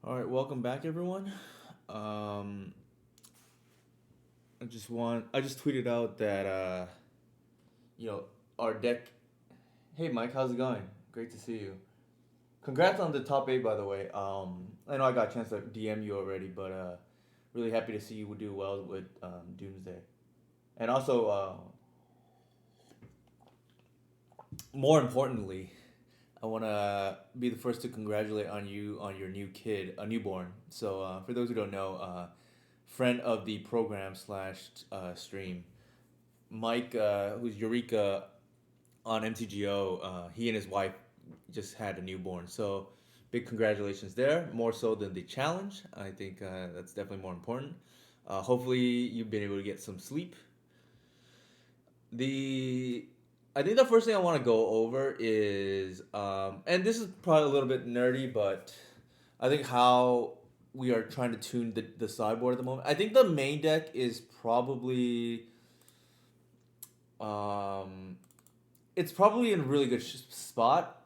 All right, welcome back, everyone. Um, I just tweeted out that you know, our deck. Hey, Mike, how's it going? Great to see you. Congrats on the top eight, by the way. I know I got a chance to DM you already, but really happy to see you do well with Doomsday. And also, more importantly, I want to be the first to congratulate on you on your new kid, a newborn. So, for those who don't know, friend of the program slash stream, Mike, who's Eureka on MTGO, he and his wife just had a newborn. So, big congratulations there. More so than the challenge. I think that's definitely more important. Hopefully, you've been able to get some sleep. The I think the first thing I want to go over is, and this is probably a little bit nerdy, but I think how we are trying to tune the sideboard at the moment. I think the main deck is probably, um, it's probably in a really good spot.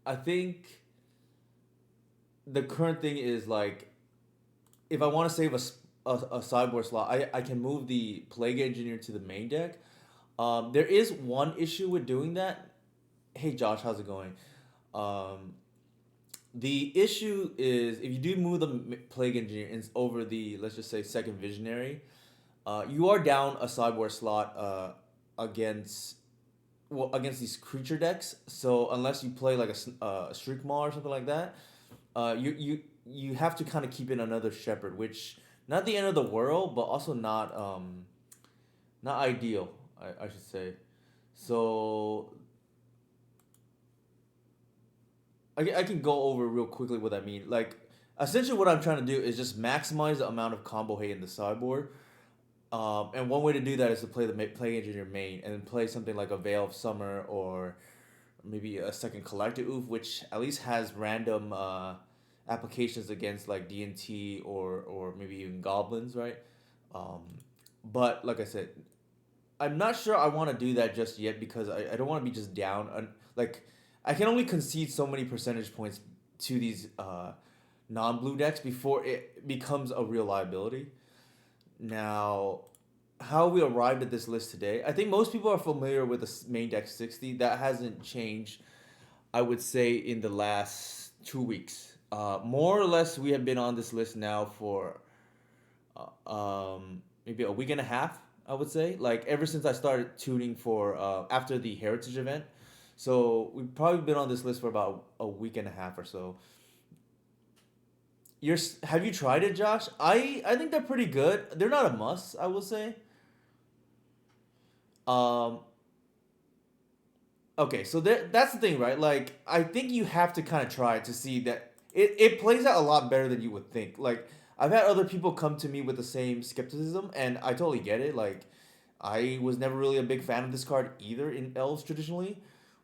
I think the current thing is like, if I want to save a sideboard slot, I can move the Plague Engineer to the main deck. There is one issue with doing that. Hey Josh, how's it going? Um, the issue is if you do move the Plague Engineer over the, let's just say, second Visionary, you are down a sideboard slot against against these creature decks. So unless you play like a Shriek Maw or something like that, you have to kind of keep in another Shepherd, which not the end of the world, but also not ideal. I should say. So I can go over real quickly what I mean. Like, essentially, what I'm trying to do is just maximize the amount of combo hate in the sideboard. And one way to do that is to play the play engineer main and then play something like a Veil of Summer or maybe a second Collective Oof, which at least has random applications against like DNT or maybe even goblins, right? Um, but like I said, I'm not sure I want to do that just yet because I don't want to be just down. Like, I can only concede so many percentage points to these non blue decks before it becomes a real liability. Now, how we arrived at this list today, I think most people are familiar with the main deck 60. That hasn't changed, I would say, in the last 2 weeks. More or less, we have been on this list now for maybe a week and a half. I would say, like ever since I started tuning for after the Heritage event. So we've probably been on this list for about a week and a half or so. Have you tried it, Josh? I think they're pretty good. They're not a must, I will say. Um, okay, so that's the thing, right? Like, I think you have to kind of try to see that it plays out a lot better than you would think. Like, I've had other people come to me with the same skepticism, and I totally get it. Like, I was never really a big fan of this card either in Elves traditionally,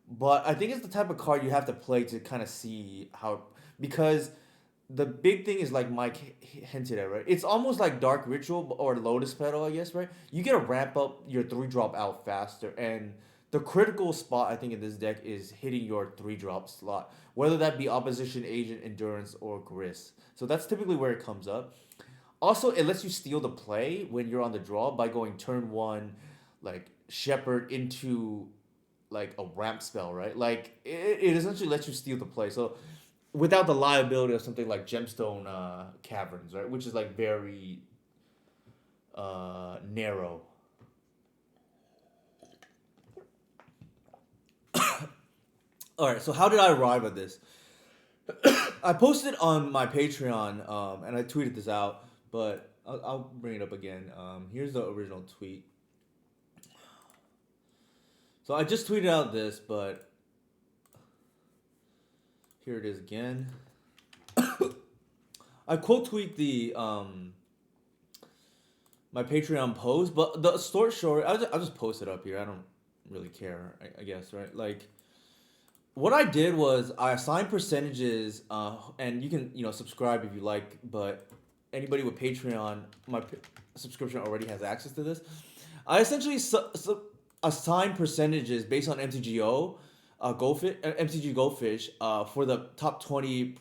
but I think it's the type of card you have to play to kind of see how, because the big thing is like Mike hinted at, right? It's almost like Dark Ritual or Lotus Petal, I guess, right? You get to ramp up your 3 drop out faster, and the critical spot I think in this deck is hitting your 3 drop slot, whether that be Opposition Agent, Endurance, or Gris. So that's typically where it comes up. Also, it lets you steal the play when you're on the draw by going turn one, like Shepherd into like a ramp spell, right? Like it essentially lets you steal the play. So without the liability of something like Gemstone Caverns, right? Which is like very narrow. All right, so how did I arrive at this? I posted on my Patreon and I tweeted this out, but I'll bring it up again. Here's the original tweet. So I just tweeted out this, but here it is again. I quote tweet the my Patreon post, but the short, I'll just post it up here. I don't really care, I guess, right? Like, what I did was I assigned percentages, and you can subscribe if you like, but anybody with Patreon, subscription already has access to this. I essentially assign percentages based on MTGO, MCG Goldfish for the top 20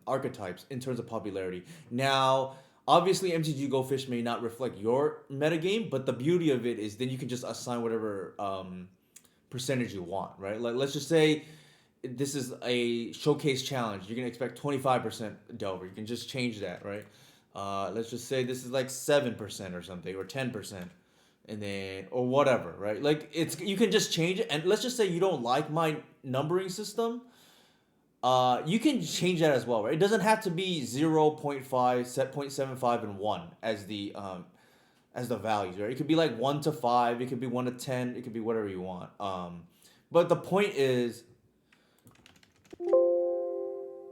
archetypes in terms of popularity. Now, obviously, MCG Goldfish may not reflect your metagame, but the beauty of it is then you can just assign whatever percentage you want, right? Like, let's just say this is a showcase challenge. You're gonna expect 25% Delver. You can just change that, right? Let's just say this is like 7% or something, or 10%, and then or whatever, right? Like it's you can just change it. And let's just say you don't like my numbering system. You can change that as well, right? It doesn't have to be 0.5, set 0.75, and 1 as the values, right? It could be like 1 to 5, it could be 1 to 10, it could be whatever you want. But the point is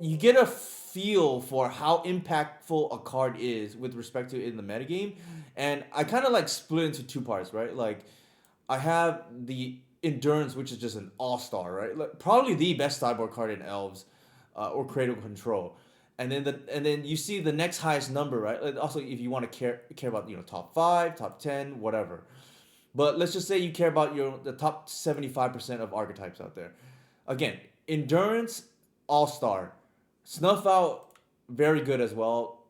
you get a feel for how impactful a card is with respect to in the metagame. And I kind of like split into two parts, right? Like I have the endurance, which is just an all-star, right? Like, probably the best sideboard card in elves, or Cradle Control. And then you see the next highest number, right? Like, also, if you want to care about top 5, top 10, whatever. But let's just say you care about the top 75% of archetypes out there. Again, endurance, all-star. Snuff out, very good as well.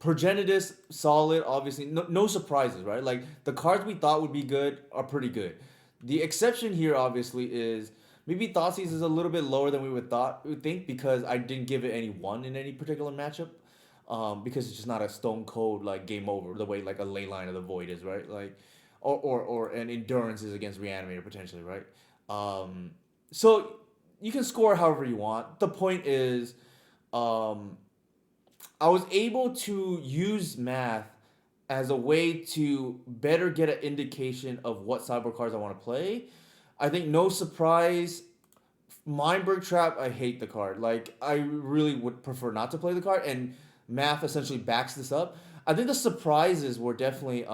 Progenitus, solid, obviously. No surprises, right? Like, the cards we thought would be good are pretty good. The exception here, obviously, is maybe Thoughtseize is a little bit lower than we would think because I didn't give it any 1 in any particular matchup. Because it's just not a stone cold, like, game over, the way, like, a Ley Line of the Void is, right? Like, or an Endurance is against Reanimator, potentially, right? So you can score however you want. The point is, um, I was able to use math as a way to better get an indication of what sideboard cards I want to play. I think no surprise, Mindbreak Trap, I hate the card. Like, I really would prefer not to play the card, and math essentially backs this up. I think the surprises were definitely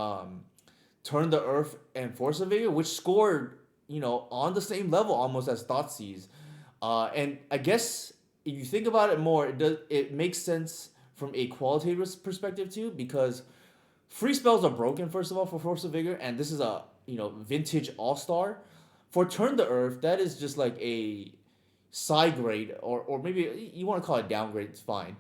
Turn the Earth and Force of Vigor, which scored, on the same level almost as Thoughtseize. And I guess if you think about it more, it makes sense from a qualitative perspective too, because free spells are broken first of all for Force of Vigor, and this is a vintage all star. For Turn the Earth, that is just like a side grade, or maybe you want to call it downgrade. It's fine,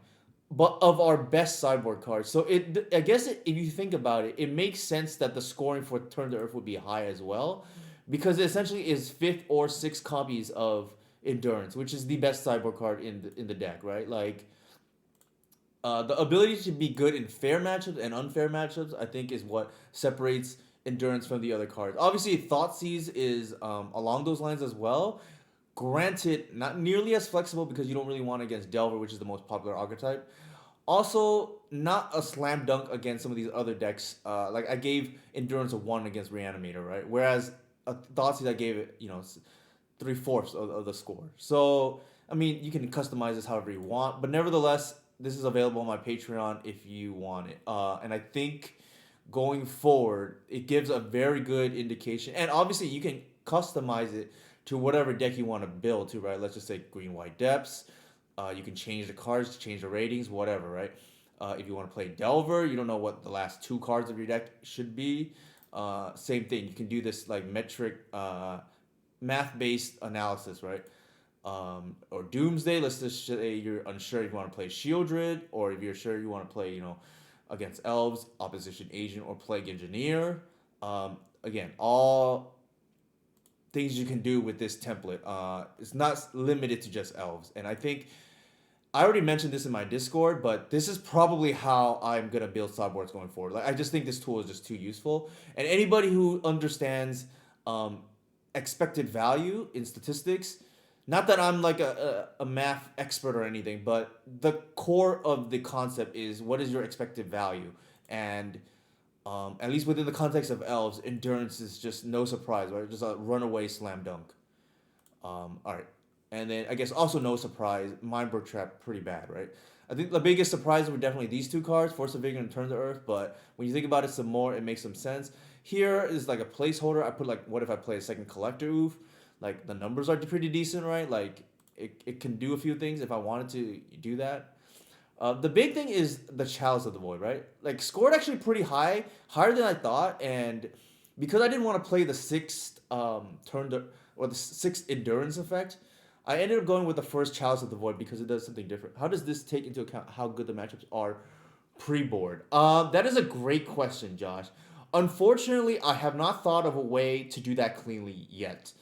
but of our best sideboard cards. So I guess if you think about it, it makes sense that the scoring for Turn the Earth would be high as well, because it essentially is fifth or sixth copies of Endurance, which is the best sideboard card in the deck, right? Like, the ability to be good in fair matchups and unfair matchups, I think, is what separates Endurance from the other cards. Obviously, Thoughtseize is along those lines as well. Granted, not nearly as flexible because you don't really want it against Delver, which is the most popular archetype. Also, not a slam dunk against some of these other decks. Like, I gave Endurance a 1 against Reanimator, right? Whereas Thoughtseize, I gave it, 3/4 of the score. So, I mean, you can customize this however you want, but nevertheless, this is available on my Patreon if you want it. And I think going forward, it gives a very good indication. And obviously, you can customize it to whatever deck you want to build to, right? Let's just say green, white depths. You can change the cards, change the ratings, whatever, right? If you want to play Delver, you don't know what the last 2 cards of your deck should be. Same thing. You can do this like metric, math-based analysis, right? Or Doomsday. Let's just say you're unsure if you want to play Shieldred, or if you're sure you want to play, against Elves, Opposition Agent, or Plague Engineer. Again, all things you can do with this template. It's not limited to just Elves, and I think I already mentioned this in my Discord, but this is probably how I'm gonna build sideboards going forward. Like, I just think this tool is just too useful, and anybody who understands expected value in statistics. Not that I'm like a math expert or anything, but the core of the concept is what is your expected value. And at least within the context of Elves, Endurance is just no surprise, right? Just a runaway slam dunk. All right. And then I guess also no surprise, Mindbreak Trap, pretty bad, right? I think the biggest surprise were definitely these 2 cards, Force of Vigor and Turn to Earth, but when you think about it some more, it makes some sense. Here is like a placeholder. I put like, what if I play a second Collector Oof? Like, the numbers are pretty decent, right? Like, it can do a few things if I wanted to do that. The big thing is the Chalice of the Void, right? Like, scored actually pretty high, higher than I thought, and because I didn't want to play the 6th or the six endurance effect. I ended up going with the first Chalice of the Void because it does something different. How does this take into account how good the matchups are pre-board? That is a great question, Josh. Unfortunately, I have not thought of a way to do that cleanly yet.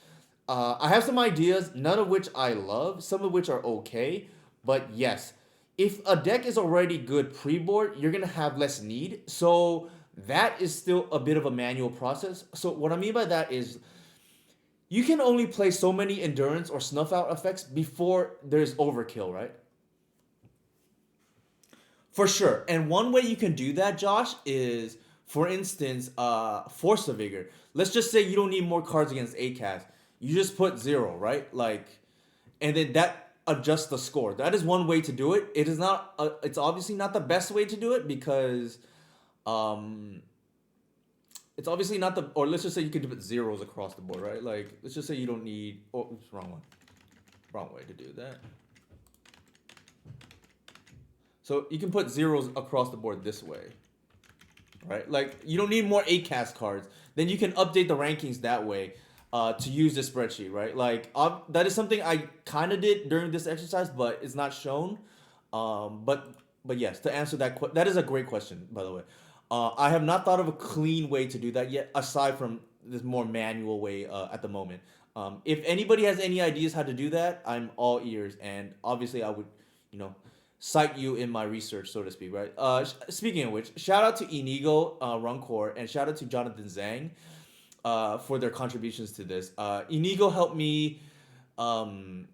I have some ideas, none of which I love, some of which are okay. But yes, if a deck is already good pre-board, you're gonna have less need. So that is still a bit of a manual process. So what I mean by that is you can only play so many endurance or snuff out effects before there's overkill, right? For sure. And one way you can do that, Josh, is for instance, Force of Vigor. Let's just say you don't need more cards against ACAS. You just put zero, right? Like, and then that adjusts the score. That is one way to do it. It is not. It's obviously not the best way to do it because, um, it's obviously not the. Or let's just say you can put zeros across the board, right? Like, let's just say you don't need. Oh, oops, wrong one. Wrong way to do that. So you can put zeros across the board this way, right? Like you don't need more 8 cast cards. Then you can update the rankings that way to use this spreadsheet, right? Like that is something I kind of did during this exercise, but it's not shown. But yes, to answer that is a great question, by the way. I have not thought of a clean way to do that yet, aside from this more manual way at the moment. If anybody has any ideas how to do that, I'm all ears, and obviously I would, you know, cite you in my research, so to speak, right? Speaking of which, shout out to Inigo Runcore and shout out to Jonathan Zhang for their contributions to this. Inigo helped me. Um,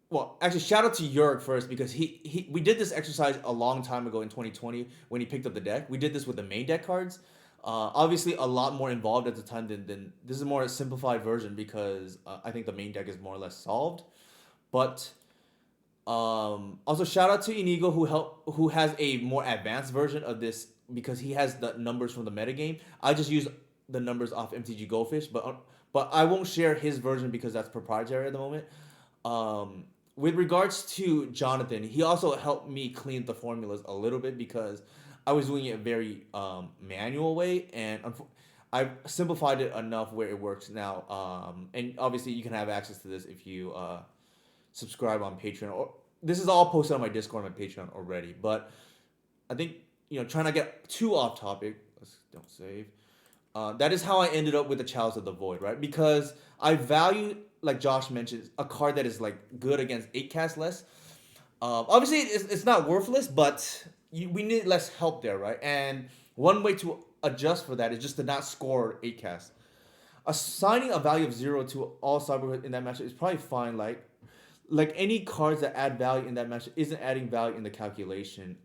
well, actually, shout out to Jurg first because he we did this exercise a long time ago in 2020 when he picked up the deck. We did this with the main deck cards. Obviously, a lot more involved at the time than this is a more simplified version because I think the main deck is more or less solved. But also shout out to Inigo who has a more advanced version of this because he has the numbers from the metagame. I just use the numbers off MTG Goldfish, but I won't share his version because that's proprietary at the moment. With regards to Jonathan, he also helped me clean the formulas a little bit because I was doing it a very manual way, and I've simplified it enough where it works now. And obviously, you can have access to this if you subscribe on Patreon. Or this is all posted on my Discord and my Patreon already. But I think trying to get too off topic. Let's don't save. That is how I ended up with the Chalice of the Void, right? Because I value, like Josh mentioned, a card that is like good against 8 cast less. Obviously, it's not worthless, but we need less help there, right? And one way to adjust for that is just to not score 8 cast. Assigning a value of 0 to all cyber in that match is probably fine. Like any cards that add value in that match isn't adding value in the calculation.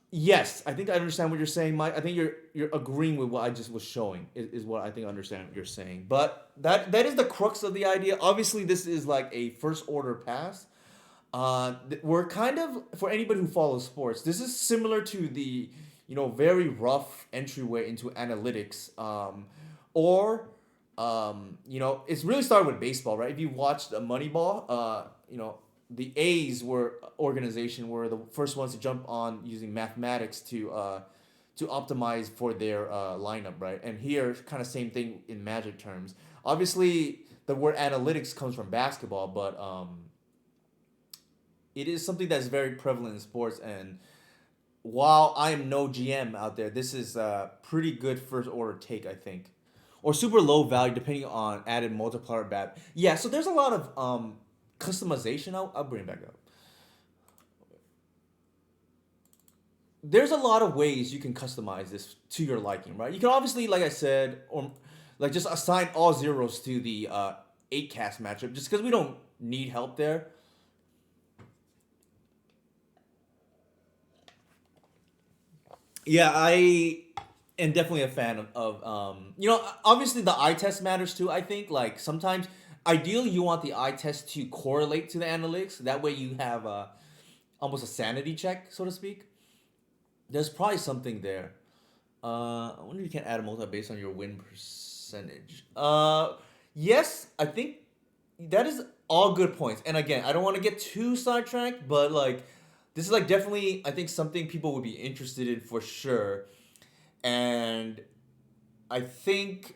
Yes, I think I understand what you're saying, Mike. I think you're agreeing with what I just was showing is what I think I understand what you're saying. But that is the crux of the idea. Obviously, this is like a first order pass. We're kind of, for anybody who follows sports, this is similar to the very rough entryway into analytics. Or it's really started with baseball, right? If you watched Moneyball, the A's were the first ones to jump on using mathematics to optimize for their lineup, right? And here, kind of same thing in Magic terms. Obviously, the word analytics comes from basketball, but it is something that's very prevalent in sports. And while I am no GM out there, this is a pretty good first order take, I think, or super low value depending on added multiplier bat. Yeah, so there's a lot of customization. I'll bring it back up. There's a lot of ways you can customize this to your liking, right? You can obviously, like I said, or like just assign all zeros to the 8 cast matchup just because we don't need help there. Yeah, I am definitely a fan of obviously the eye test matters too. I think like sometimes ideally you want the eye test to correlate to the analytics. That way you have almost a sanity check, so to speak. There's probably something there. I wonder if you can add a multi based on your win percentage. Yes, I think that is all good points. And again, I don't want to get too sidetracked, but like this is like definitely I think something people would be interested in for sure. And I think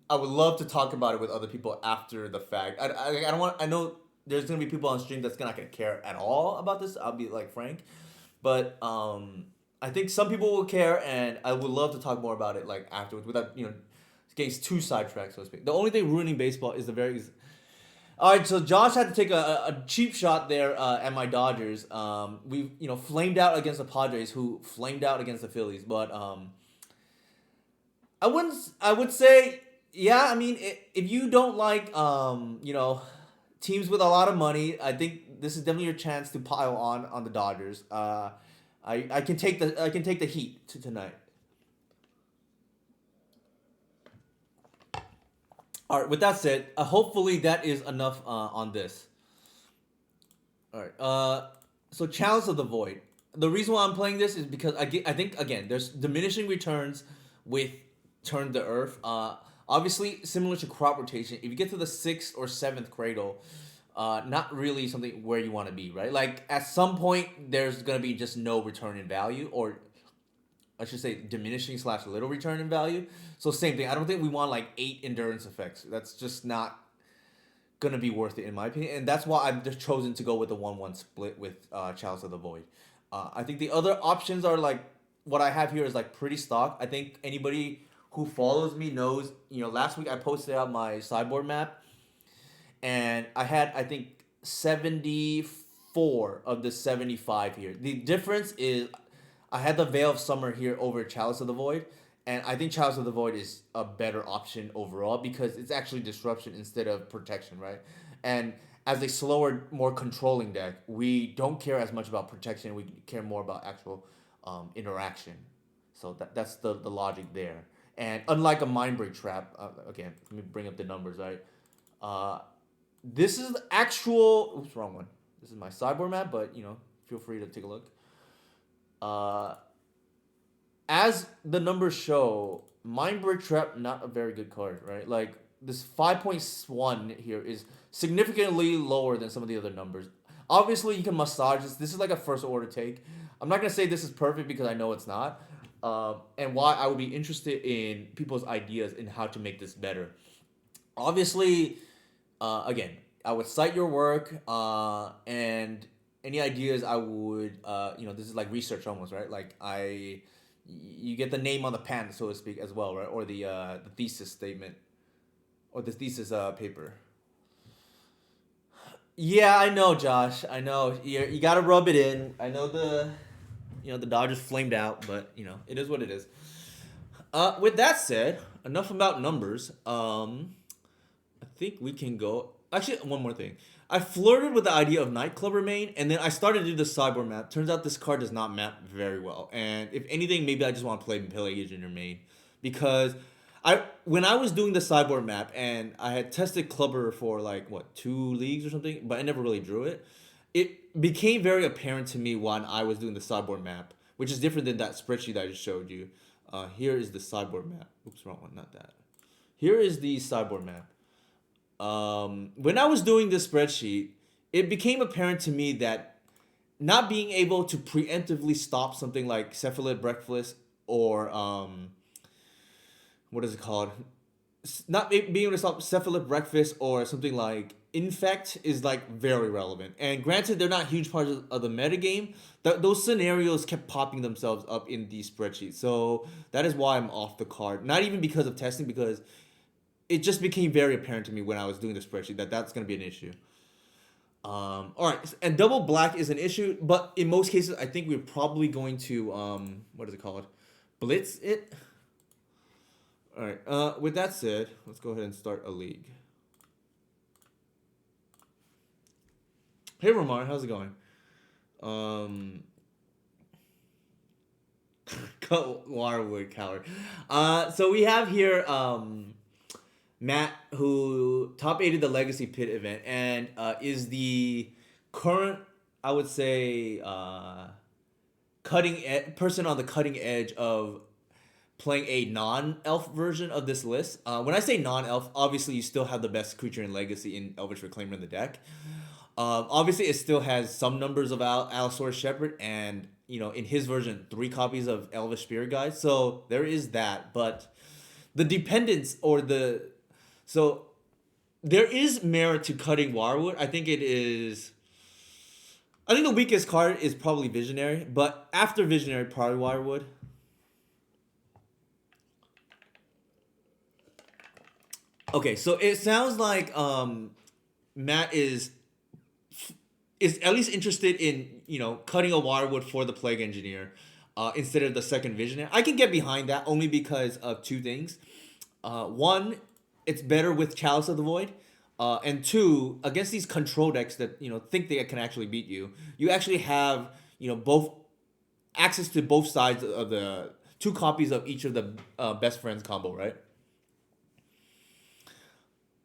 I would love to talk about it with other people after the fact. I don't want. I know there's gonna be people on stream that's not gonna care at all about this. I'll be like frank, but I think some people will care, and I would love to talk more about it like afterwards without getting too sidetracked, so to speak. The only thing ruining baseball is the very. All right, so Josh had to take a cheap shot there at my Dodgers. We flamed out against the Padres, who flamed out against the Phillies, but I wouldn't. I would say, yeah. I mean, if you don't like, teams with a lot of money, I think this is definitely your chance to pile on the Dodgers. I can take the heat to tonight. All right. With that said, hopefully that is enough on this. All right. So Chalice of the Void. The reason why I'm playing this is because I think again there's diminishing returns with Turn the Earth. Obviously similar to crop rotation. If you get to the sixth or seventh Cradle, not really something where you want to be, right? Like at some point there's gonna be just no return in value, or I should say diminishing slash little return in value. So same thing. I don't think we want like 8 endurance effects. That's just not gonna be worth it in my opinion, and that's why I've just chosen to go with the 1-1 split with Chalice of the Void. I think the other options are like what I have here is like pretty stock. I think anybody who follows me knows. Last week I posted out my sideboard map, and I had I think 74 of the 75 here. The difference is I had the Veil of Summer here over Chalice of the Void, and I think Chalice of the Void is a better option overall because it's actually disruption instead of protection, right? And as a slower, more controlling deck, we don't care as much about protection. We care more about actual interaction. So that's the logic there. And unlike a Mind Break Trap, again, let me bring up the numbers, right? This is the actual. Oops, wrong one. This is my sideboard map, but feel free to take a look. As the numbers show, Mind Break Trap not a very good card, right? Like this 5.1 here is significantly lower than some of the other numbers. Obviously, you can massage this. This is like a first order take. I'm not gonna say this is perfect because I know it's not, and why I would be interested in people's ideas in how to make this better. Obviously, again, I would cite your work, and any ideas I would, this is like research almost, right? Like you get the name on the pen, so to speak, as well, right? Or the thesis statement, or the thesis paper. Yeah, I know, Josh. I know you got to rub it in. I know the Dodgers flamed out, but it is what it is. With that said, enough about numbers. I think we can go. Actually, one more thing. I flirted with the idea of Nightclub Remain, and then I started to do the sideboard map. Turns out this card does not map very well. And if anything, maybe I just want to play Pele Agent Remain. Because when I was doing the sideboard map, and I had tested Clubber for like, 2 leagues or something, but I never really drew it. It became very apparent to me when I was doing the sideboard map, which is different than that spreadsheet I just showed you. Here is the sideboard map. Oops, wrong one, not that. Here is the sideboard map. When I was doing this spreadsheet, it became apparent to me that not being able to preemptively stop something like cephalid breakfast or what is it called? Not being able to stop cephalid breakfast or something like infect is like very relevant. And granted, they're not huge parts of the metagame. Those scenarios kept popping themselves up in these spreadsheets. So that is why I'm off the card. Not even because of testing, because it just became very apparent to me when I was doing the spreadsheet that that's going to be an issue. All right, and double black is an issue, but in most cases, I think we're probably going to what is it called? Blitz it. All right. With that said, let's go ahead and start a league. Hey, Romar, how's it going? Cut Waterwood coward. So we have here Matt, who top 8 the Legacy Pit event and is the current, I would say, person on the cutting edge of playing a non-elf version of this list. When I say non-elf, obviously you still have the best creature in Legacy in Elvish Reclaimer in the deck. Obviously it still has some numbers of Allosaurus Shepherd and, in his version, 3 copies of Elvish Spirit Guide. So there is that, but the dependence or the so there is merit to cutting Wirewood. I think it is. I think the weakest card is probably Visionary, but after Visionary, probably Wirewood. Okay, so it sounds like Matt is at least interested in cutting a Wirewood for the Plague Engineer instead of the second Visionary. I can get behind that only because of two things. One, it's better with Chalice of the Void. And two, against these control decks that think they can actually beat you, you actually have both access to both sides of the two copies of each of the best friends combo, right?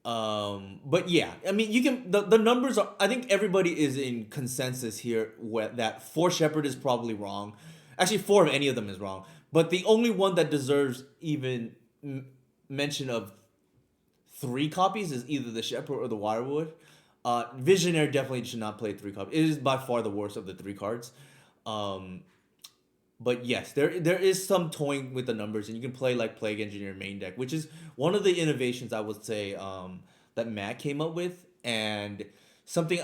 But yeah, I mean, you can the numbers are. I think everybody is in consensus here that 4 Shepherd is probably wrong. Actually, 4 of any of them is wrong. But the only one that deserves even mention of 3 copies is either the Shepherd or the Wirewood. Visionary definitely should not play 3 copies. It is by far the worst of the 3 cards. But yes, there is some toying with the numbers, and you can play like Plague Engineer main deck, which is one of the innovations I would say that Matt came up with, and something.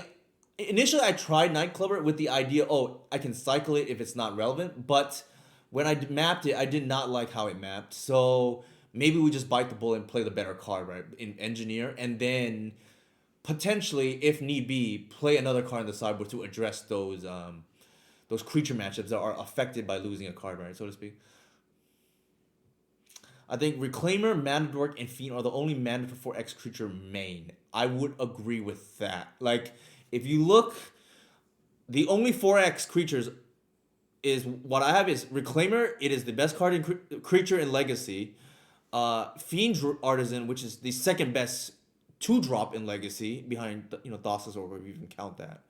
Initially, I tried Nightclubber with the idea, oh, I can cycle it if it's not relevant, but when I mapped it, I did not like how it mapped. So maybe we just bite the bullet and play the better card, right, in Engineer, and then potentially, if need be, play another card in the sideboard to address those creature matchups that are affected by losing a card, right, so to speak. I think Reclaimer, Mana Dork, and Fiend are the only mana for 4X creature main. I would agree with that. Like, if you look, the only 4X creatures is what I have is Reclaimer. It is the best card in creature in Legacy. Fiend Artisan, which is the second best 2-drop in Legacy behind Thassa's Orb, if you even count that.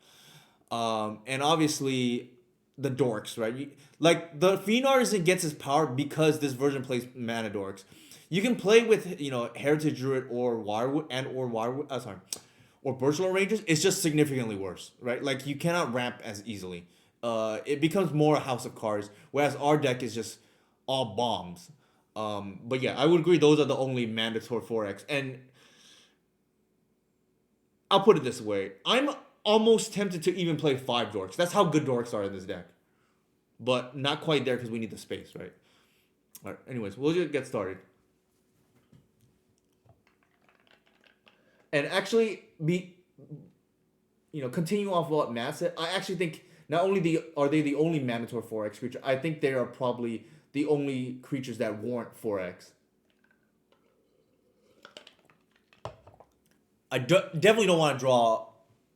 And obviously the dorks, right? Like the Fiend Artisan gets his power because this version plays mana dorks. You can play with Heritage Druid or Wirewood or Wirewood. Or Burst Rangers. It's just significantly worse, right? Like you cannot ramp as easily. It becomes more a house of cards, whereas our deck is just all bombs. But yeah, I would agree. Those are the only mandatory 4X, and I'll put it this way: I'm almost tempted to even play 5 dorks. That's how good dorks are in this deck. But not quite there because we need the space, right? All right, anyways, we'll just get started. And actually, continue off what Matt said, I actually think not only are they the only mandatory 4X creature, I think they are probably the only creatures that warrant 4X. I definitely don't want to draw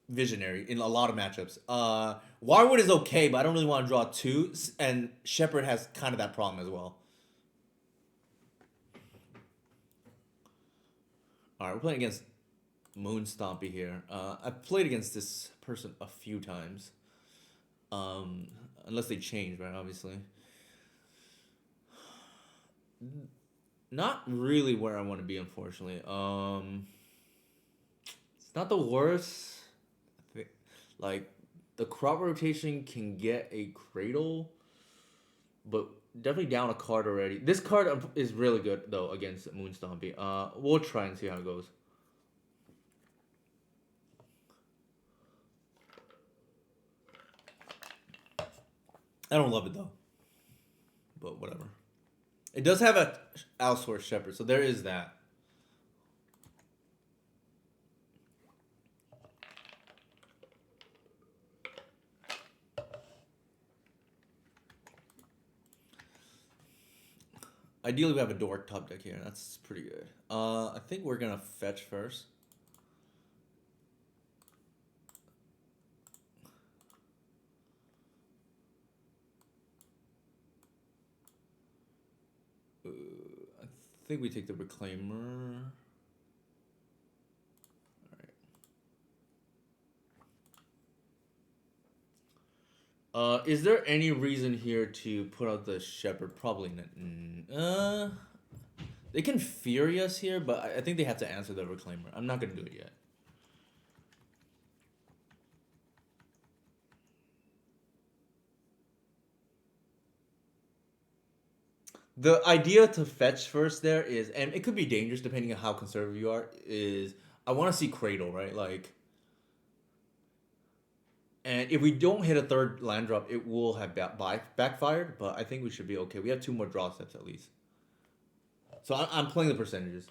Visionary in a lot of matchups. Wirewood is okay, but I don't really want to draw 2, and Shepherd has kind of that problem as well. Alright, we're playing against Moon Stompy here. I've played against this person a few times. Unless they change, right, obviously. Not really where I want to be, unfortunately. It's not the worst. Like, the crop rotation can get a Cradle, but definitely down a card already. This card is really good, though, against Moon Stompy. We'll try and see how it goes. I don't love it, though. But whatever. It does have a outsourced Shepherd, so there is that. Ideally, we have a Dork top deck here. That's pretty good. I think we're going to fetch first. I think we take the Reclaimer. Is there any reason here to put out the Shepherd? Probably not. They can Fury us here, but I think they have to answer the Reclaimer. I'm not going to do it yet. The idea to fetch first there is, and it could be dangerous depending on how conservative you are, is I want to see Cradle, right? Like, and if we don't hit a third land drop, it will have backfired, but I think we should be okay. We have two more draw steps at least. So I'm playing the percentages.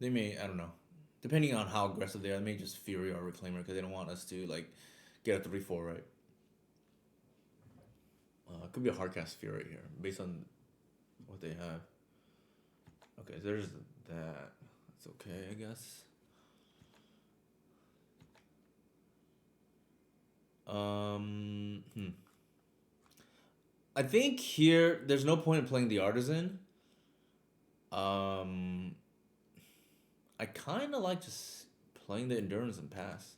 They may, I don't know. Depending on how aggressive they are, they may just Fury or Reclaimer because they don't want us to, like, get a 3-4, right? It could be a hardcast Fury here, based on what they have. Okay, so there's that. That's okay, I guess. Hmm. I think here there's no point in playing the Artisan. Um, I kind of like just playing the Endurance and pass.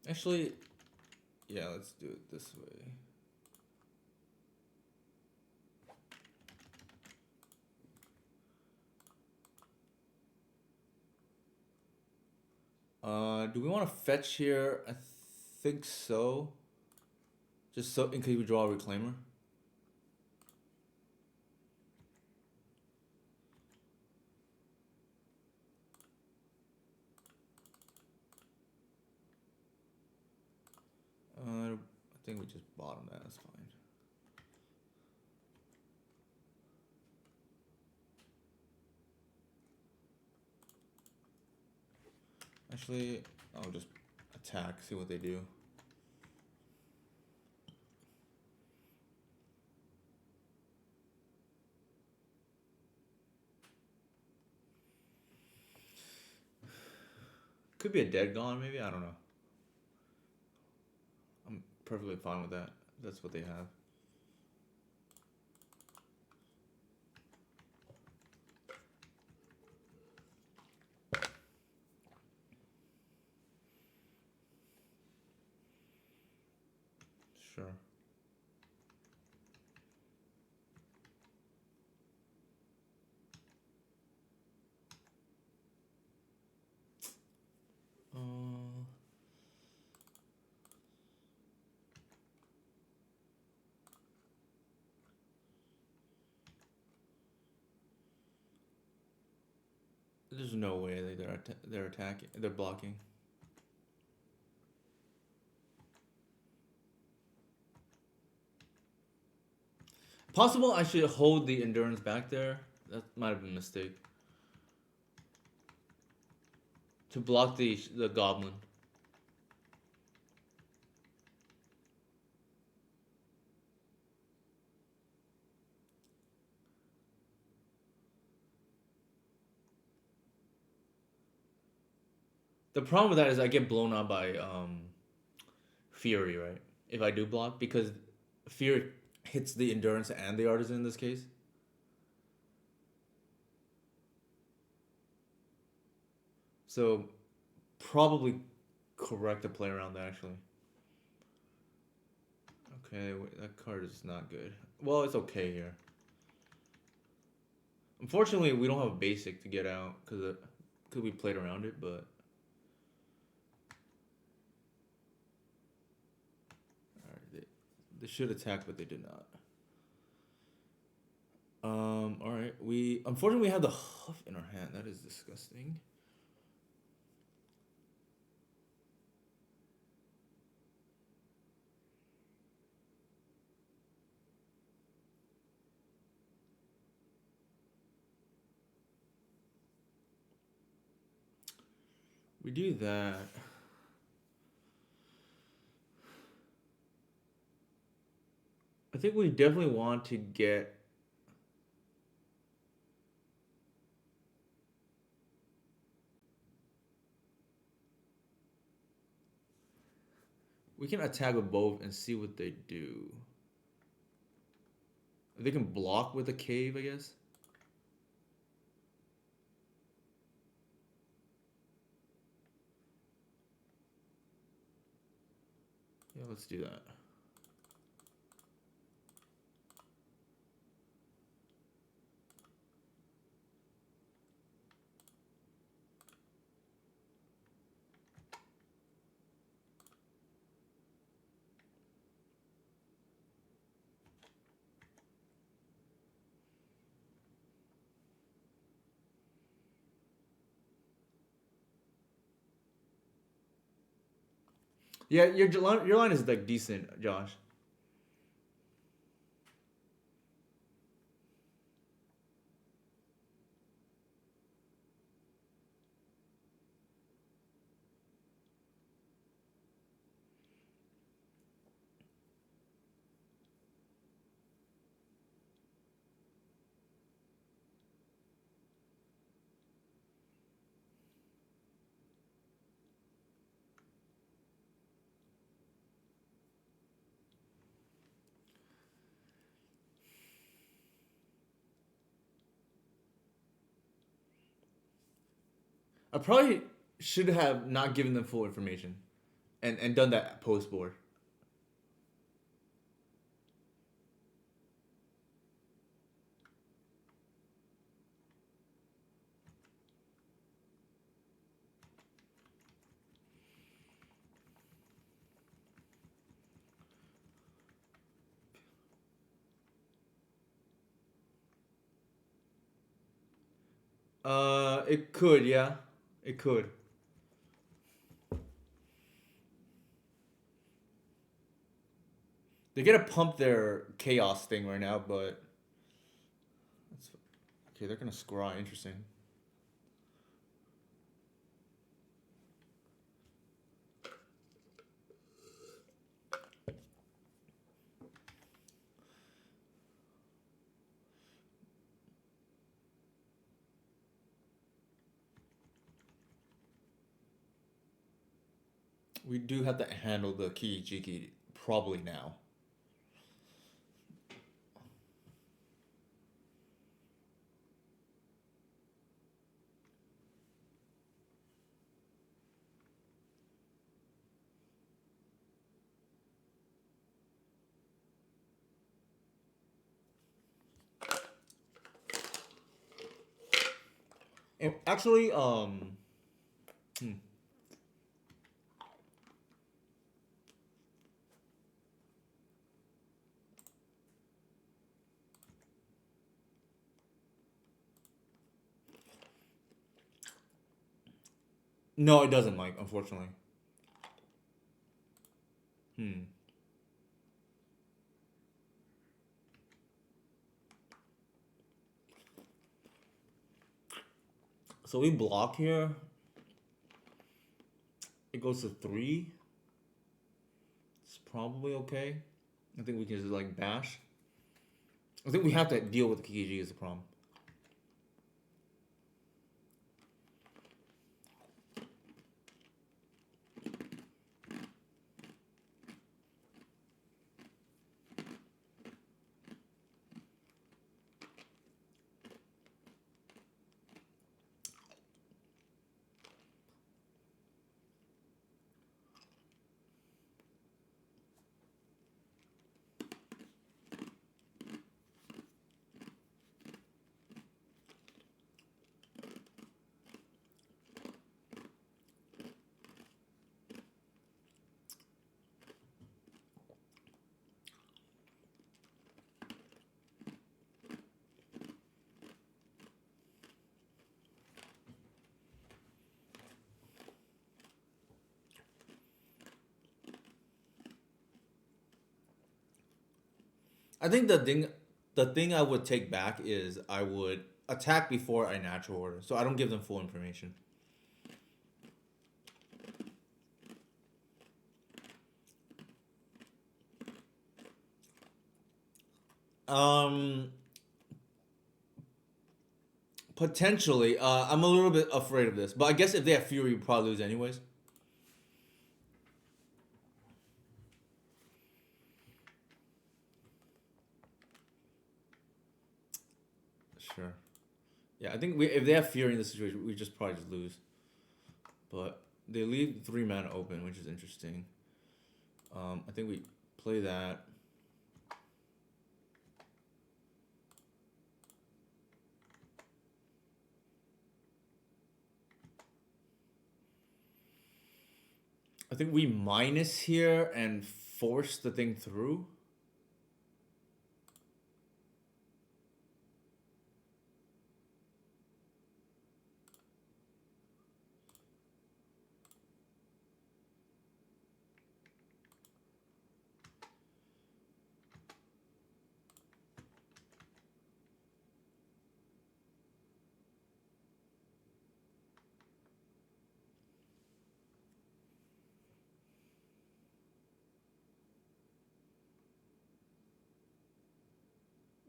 Actually, yeah, let's do it this way. Do we want to fetch here? I think so. Just so in case we draw a Reclaimer. I think we just bottom that. That's fine. Actually, I'll just attack, see what they do. Could be a dead gone, maybe. I don't know. I'm perfectly fine with that. That's what they have. Sure. There's no way they're attacking. They're blocking. Possible I should hold the Endurance back there. That might have been a mistake. To block the Goblin. The problem with that is I get blown out by Fury, right? If I do block, because Fury hits the Endurance and the Artisan in this case. So probably correct to play around that actually. Okay, wait, that card is not good. Well, it's okay here. Unfortunately, we don't have a basic to get out because we played around it, but alright, they should attack, but they did not. All right. We unfortunately we have the Huff in our hand. That is disgusting. We do that. I think we definitely want to get. We can attack with both and see what they do. They can block with a cave, I guess. Yeah, let's do that. Yeah, your line is like decent, Josh. I probably should have not given them full information, and done that post board. It could, yeah, it could. They gotta pump their chaos thing right now, but that's, okay. They're gonna scry. Interesting. We do have to handle the Kijiki probably now. And actually, hmm. No, it doesn't, Mike. Unfortunately. Hmm. So we block here. It goes to 3. It's probably okay. I think we can just like bash. I think we have to deal with the Kikiji as the problem. I think the thing I would take back is I would attack before I natural order, so I don't give them full information. Um, Potentially. I'm a little bit afraid of this, but I guess if they have Fury, we probably lose anyways. Sure. Yeah, I think if they have Fury in this situation, we just probably just lose. But they leave 3 mana open, which is interesting. I think we play that. I think we minus here and force the thing through.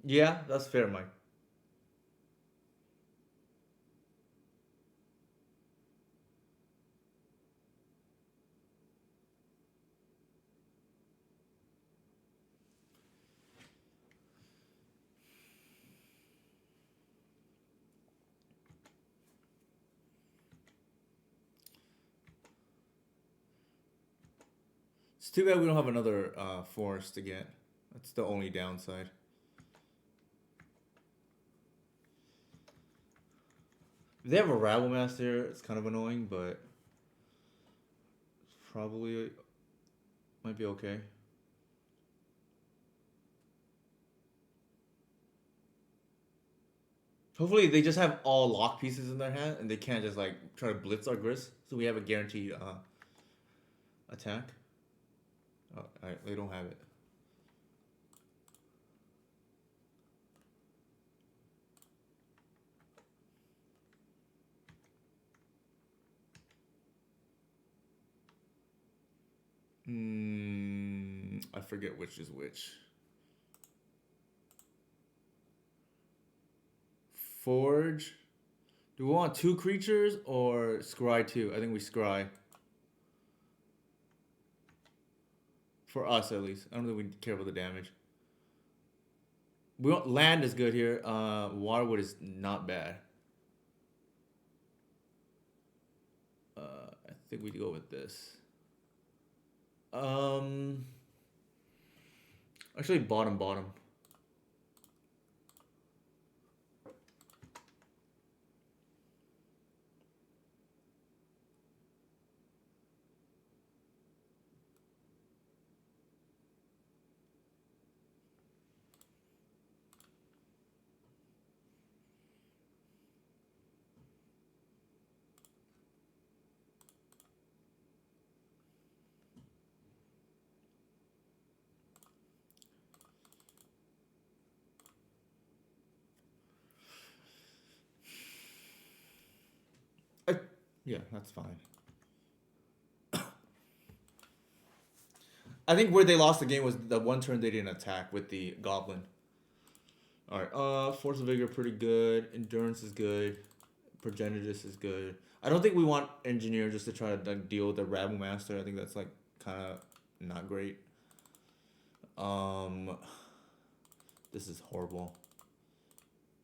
Yeah, that's fair, Mike. It's too bad we don't have another forest to get. That's the only downside. If they have a rabble master, it's kind of annoying, but probably might be okay. Hopefully, they just have all lock pieces in their hand, and they can't just like try to blitz our grist, so we have a guaranteed attack. Oh, alright, they don't have it. I forget which is which. Forge. Do we want two creatures or scry two? I think we scry. For us, at least. I don't think we care about the damage. We want land is good here. Waterwood is not bad. I think we go with this. Um, Actually, bottom. Uh, yeah, that's fine. I think where they lost the game was the one turn they didn't attack with the goblin. All right. Force of vigor pretty good. Endurance is good. Progenitus is good. I don't think we want engineer just to try to like, deal with the rabble master. I think that's like kind of not great. Um, this is horrible.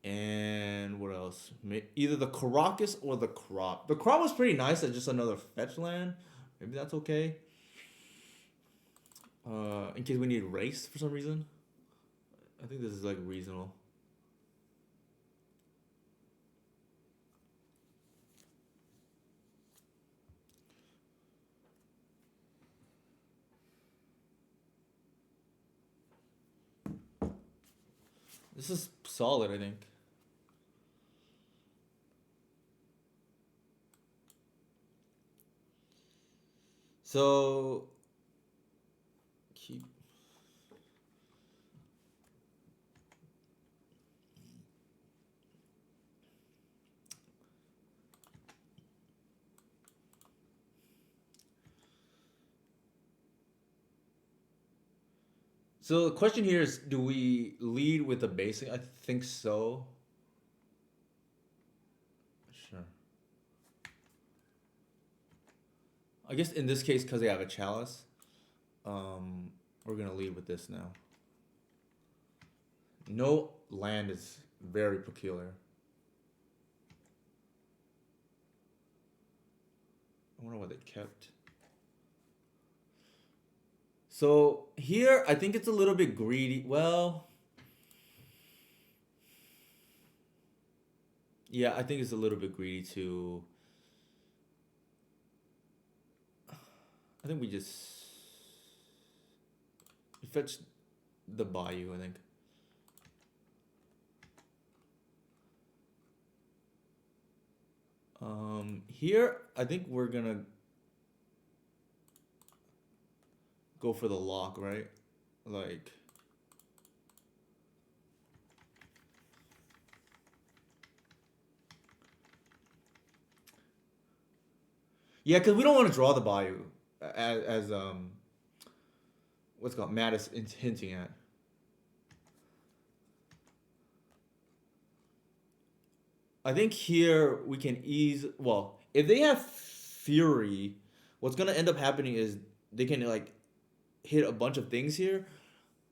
And what else? Either the Caracas or the Crop. The Crop was pretty nice as just another fetch land. Maybe that's okay. In case we need race for some reason. I think this is like reasonable. This is solid, I think. So keep. So the question here is, do we lead with the basic? I think so. Sure. I guess in this case, because they have a chalice, we're gonna lead with this now. No land is very peculiar. I wonder what they kept. So here, I think it's a little bit greedy. Well, yeah, I think it's a little bit greedy to. I think we just fetch the Bayou. I think. Here, I think we're gonna go for the lock, right? Like, yeah, because we don't want to draw the Bayou as what's it called Matt is hinting at. I think here we can ease. Well, if they have Fury, what's gonna end up happening is they can like hit a bunch of things here.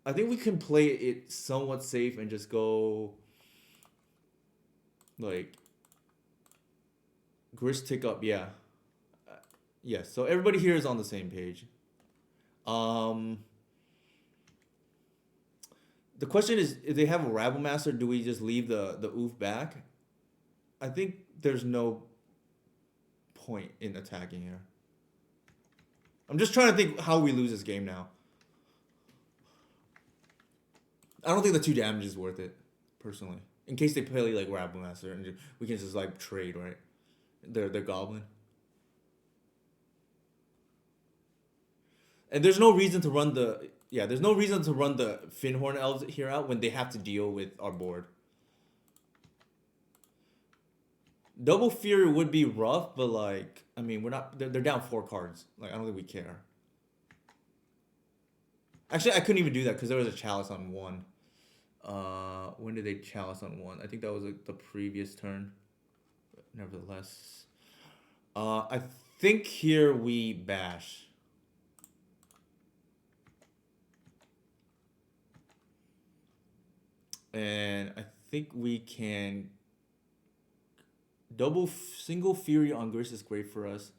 I think we can play it somewhat safe and just go like grist tick up. Yeah, yes. So everybody here is on the same page. Um, the question is, if they have a Rabble Master, do we just leave the oof back? I think there's no point in attacking here. I'm just trying to think how we lose this game now. I don't think the 2 damage is worth it, personally. In case they play like Rabble Master and we can just like trade, right? Their goblin. And there's no reason to run the there's no reason to run the Finhorn elves here out when they have to deal with our board. Double Fury would be rough, but like I mean we're not they're down 4 cards. Like I don't think we care. Actually I couldn't even do that because there was a chalice on 1. When did they chalice on 1? I think that was like the previous turn. But nevertheless. I think here we bash. And I think we can single Fury on Grace is great for us.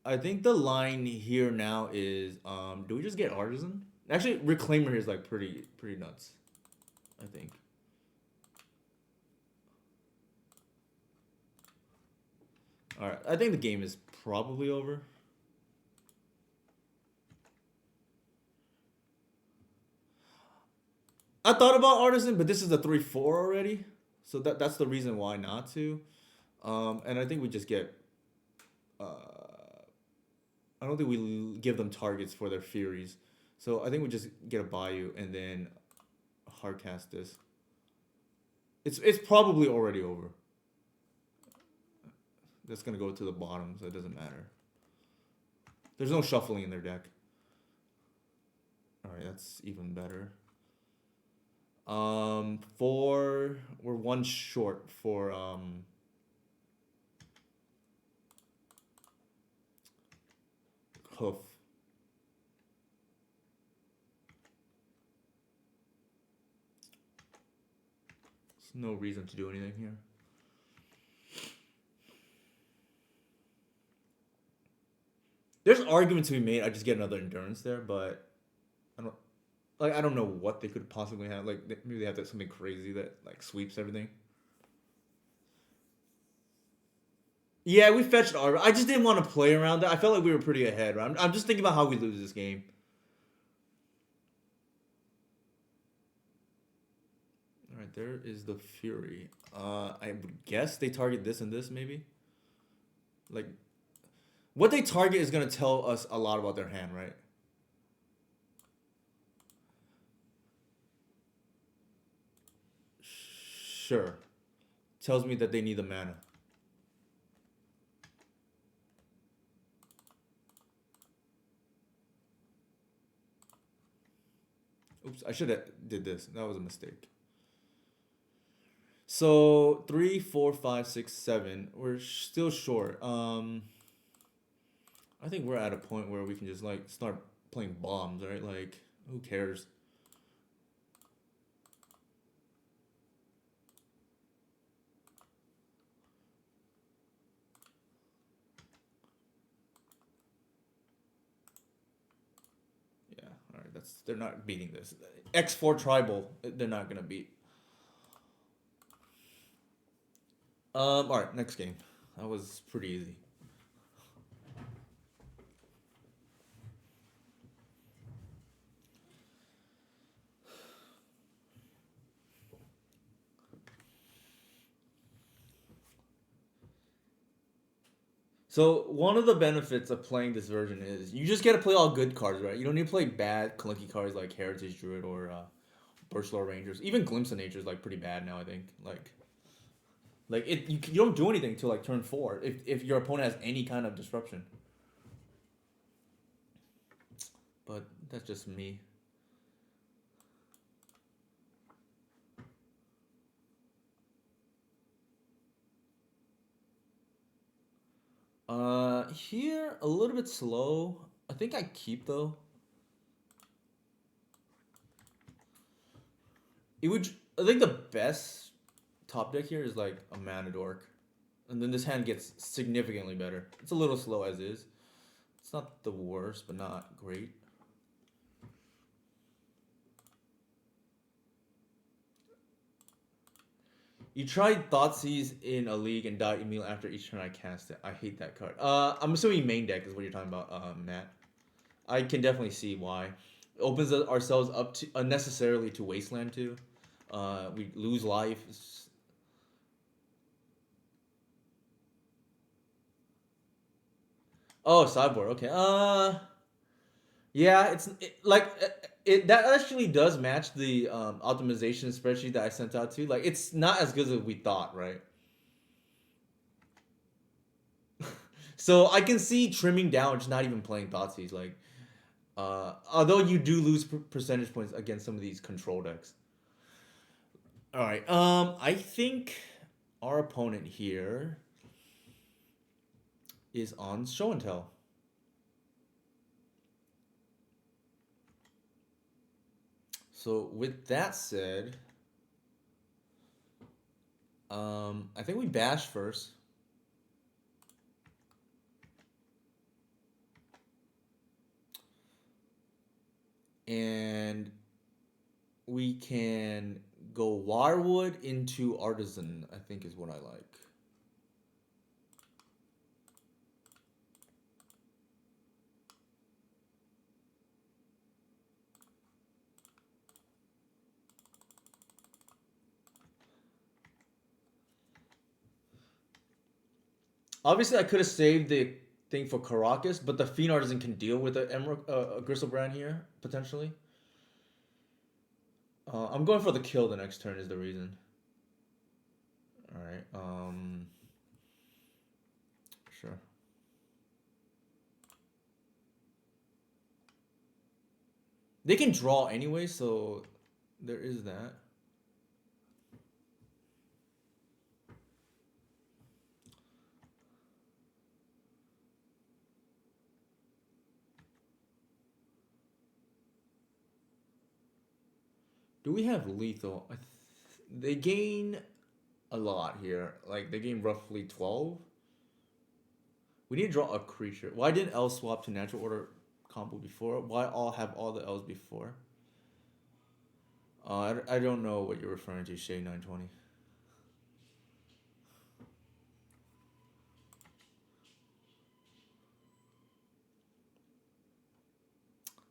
I think the line here now is do we just get Artisan? Actually Reclaimer here is like pretty nuts. I think. Alright, I think the game is probably over. I thought about Artisan, but this is a 3-4 already. So that's the reason why not to. And I think we just get... I don't think we give them targets for their Furies. So I think we just get a Bayou and then hardcast this. It's probably already over. That's going to go to the bottom, so it doesn't matter. There's no shuffling in their deck. Alright, that's even better. We're 1 short for Hoof. There's no reason to do anything here. There's argument to be made. I just get another endurance there, but I don't know what they could possibly have. Like maybe they have something crazy that like sweeps everything. Yeah, we fetched Arbor. I just didn't want to play around that. I felt like we were pretty ahead. Right? I'm just thinking about how we lose this game. All right, there is the Fury. I would guess they target this and this maybe. Like, what they target is gonna tell us a lot about their hand, right? Sure. Tells me that they need the mana. Oops, I should have did this. That was a mistake. So 3, 4, 5, 6, 7. We're still short. I think we're at a point where we can just like start playing bombs, right? Like, who cares? All right, they're not beating this. X4 tribal, they're not gonna beat. All right, next game. That was pretty easy. So one of the benefits of playing this version is you just get to play all good cards, right? You don't need to play bad clunky cards like Heritage Druid or Birchlaw Rangers. Even Glimpse of Nature is like pretty bad now. I think like you don't do anything till like turn 4 if your opponent has any kind of disruption. But that's just me. Here a little bit slow. I think I keep though. It would. I think the best top deck here is like a Mana Dork, and then this hand gets significantly better. It's a little slow as is. It's not the worst, but not great. You tried Thoughtseize in a league and died immediately after each turn I cast it. I hate that card. I'm assuming main deck is what you're talking about, Matt. I can definitely see why. It opens ourselves up to unnecessarily to Wasteland too. We lose life. Oh, sideboard. Okay. Yeah, like it that actually does match the optimization spreadsheet that I sent out to. Like, it's not as good as we thought, right? So I can see trimming down, just not even playing Thoughtseize. Like, although you do lose percentage points against some of these control decks. All right. I think our opponent here is on show and tell. So with that said, I think we bash first. And we can go Wirewood into Artisan, I think is what I like. Obviously, I could have saved the thing for Caracas, but the Fiend Artisan can deal with a Griselbrand here, potentially. I'm going for the kill the next turn is the reason. Alright, sure. They can draw anyway, so there is that. Do we have lethal? They gain a lot here. Like, they gain roughly 12. We need to draw a creature. Why didn't L swap to natural order combo before? Why all have all the L's before? I don't know what you're referring to, Shay 920.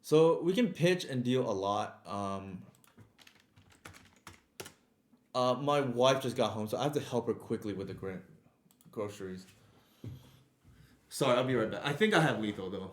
So we can pitch and deal a lot. My wife just got home, so I have to help her quickly with the groceries. Sorry, I'll be right back. I think I have lethal though.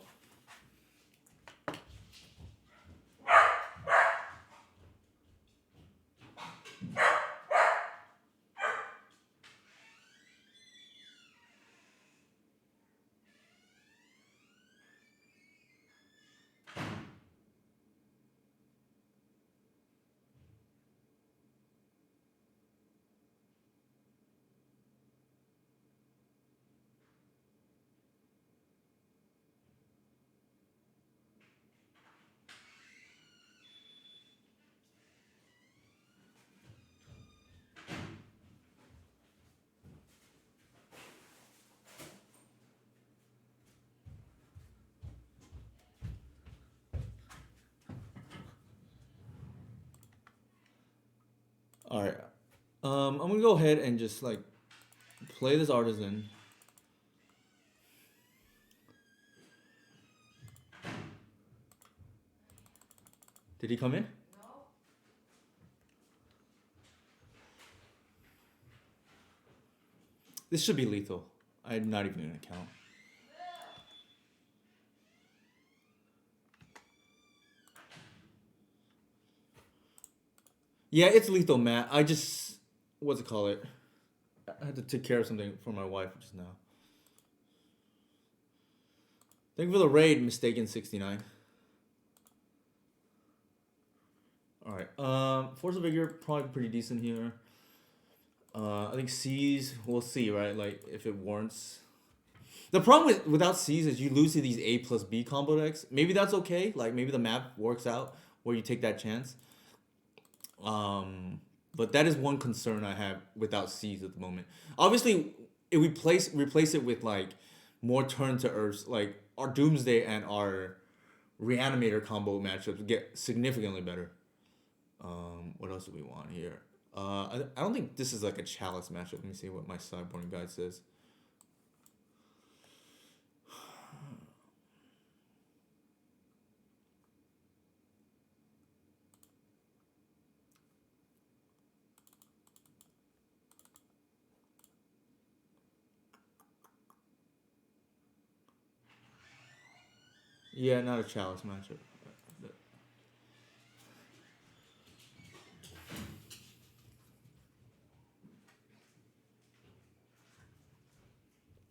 All right. I'm gonna go ahead and just like play this artisan. Did he come in? This should be lethal. I'm not even gonna count. Yeah, it's lethal, Matt. I just what's it call it? I had to take care of something for my wife just now. Thank you for the raid, Mistaken 69. All right. Force of Vigor probably pretty decent here. I think C's we'll see, right? Like if it warrants. The problem without C's is you lose to these A plus B combo decks. Maybe that's okay. Like maybe the map works out where you take that chance. Um, but that is one concern I have without C's at the moment. Obviously, if we replace it with like more turn to earths, like our Doomsday and our Reanimator combo matchups get significantly better. What else do we want here? I don't think this is like a Chalice matchup. Let me see what my sideboarding guide says. Yeah, not a Chalice matchup.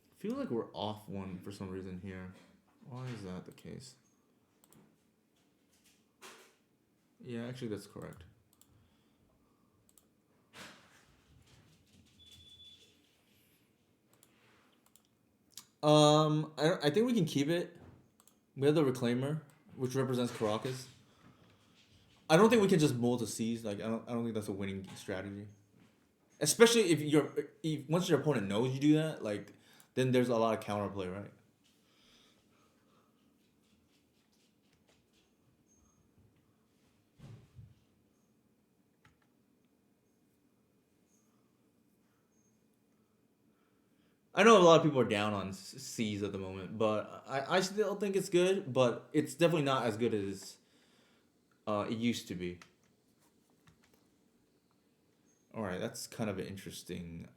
I feel like we're off one for some reason here. Why is that the case? Yeah, actually that's correct. I think we can keep it. We have the Reclaimer, which represents Caracas. I don't think we can just mold the C's. Like I don't think that's a winning strategy. Especially if once your opponent knows you do that, like then there's a lot of counterplay, right? I know a lot of people are down on C's at the moment, but I still think it's good, but it's definitely not as good as it used to be. All right, that's kind of an interesting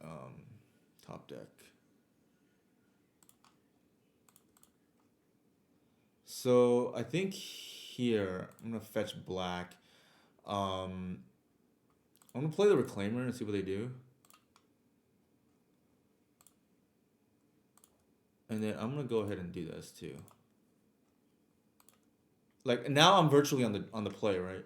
top deck. So I think here I'm gonna fetch black. I'm gonna play the Reclaimer and see what they do. And then I'm gonna go ahead and do this too. Like now I'm virtually on the play, right?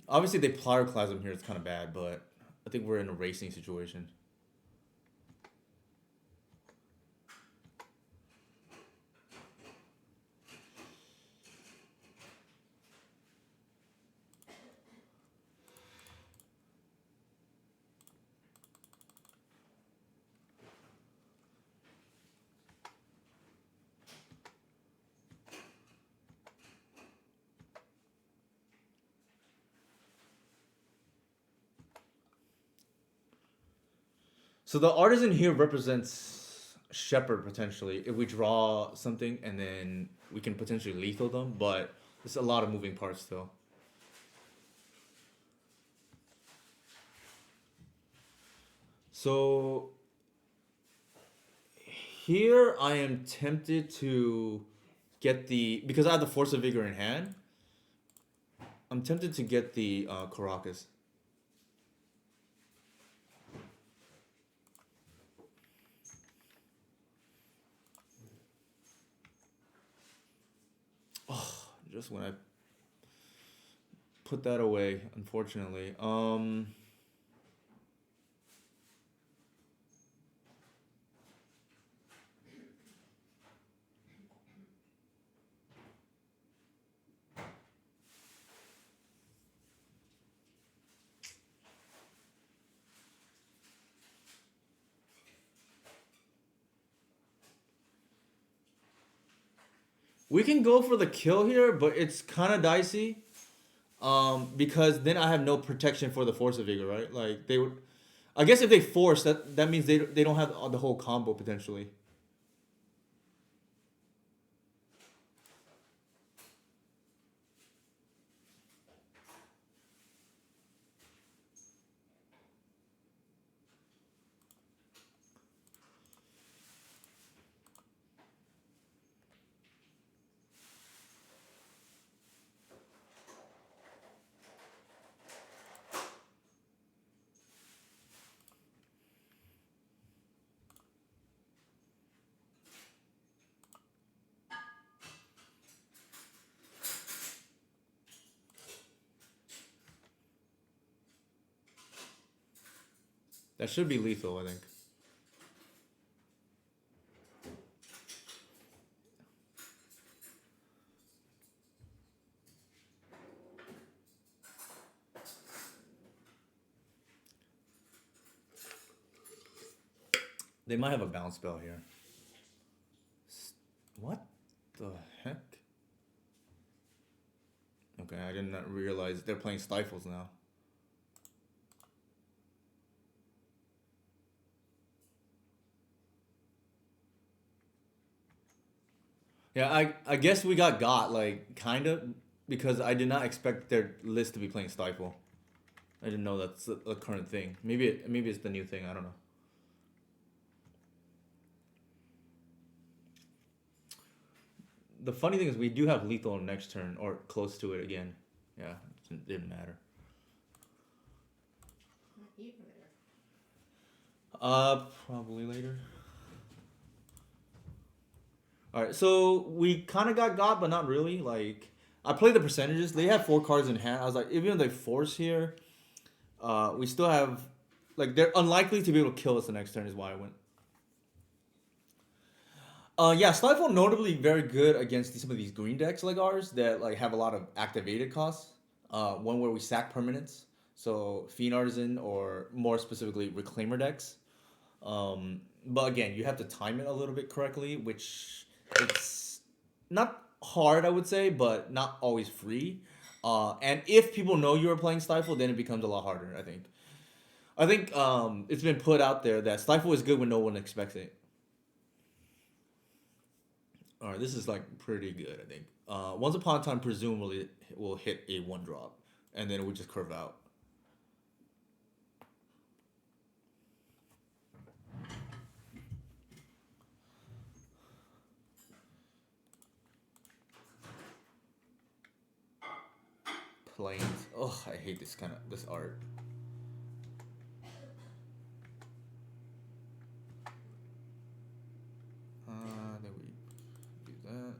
Obviously they Pyroclasm here, it's kinda bad, but I think we're in a racing situation. So the Artisan here represents Shepherd potentially if we draw something and then we can potentially lethal them, but there's a lot of moving parts still. So here I am tempted to get the because I have the Force of Vigor in hand. I'm tempted to get the Caracas. Oh, just when I put that away, unfortunately. We can go for the kill here, but it's kind of dicey. Because then I have no protection for the Force of Vigor, right? Like they would. I guess if they force that means they don't have the whole combo potentially. That should be lethal, I think. They might have a bounce spell here. What the heck? Okay, I did not realize they're playing Stifles now. Yeah, I guess we got like kind of because I did not expect their list to be playing Stifle. I didn't know that's a current thing. Maybe it's the new thing. I don't know. The funny thing is we do have lethal next turn or close to it again. Yeah, it didn't matter. Not even later. Probably later. All right, so we kind of got, but not really. Like I played the percentages. They have 4 cards in hand. I was like, even if they force here, we still have, like, they're unlikely to be able to kill us the next turn. Is why I went. Yeah, Stifle notably very good against some of these green decks like ours that like have a lot of activated costs. One where we sack permanents, so Fiend Artisan or more specifically Reclaimer decks. But again, you have to time it a little bit correctly, which it's not hard, I would say, but not always free. And if people know you are playing Stifle, then it becomes a lot harder. I think. It's been put out there that Stifle is good when no one expects it. All right, this is like pretty good. I think. Once upon a time, presumably will hit a 1 drop, and then we just curve out. Planes. Oh, I hate this art. Then we do that.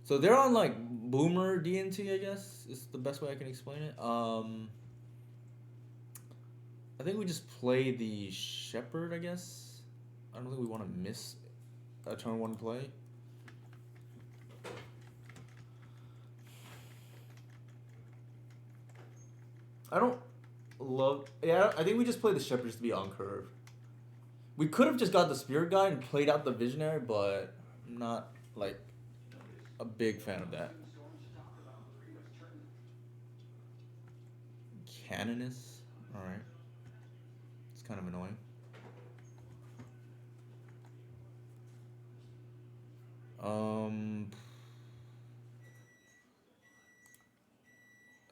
So they're on like Boomer DNT, I guess is the best way I can explain it. I think we just play the Shepherd, I guess. I don't think we want to miss a turn 1 play. I don't love. Yeah, I think we just play the Shepherd just to be on curve. We could have just got the Spirit Guide and played out the Visionary, but I'm not like a big fan of that. Canonist? Alright. It's kind of annoying.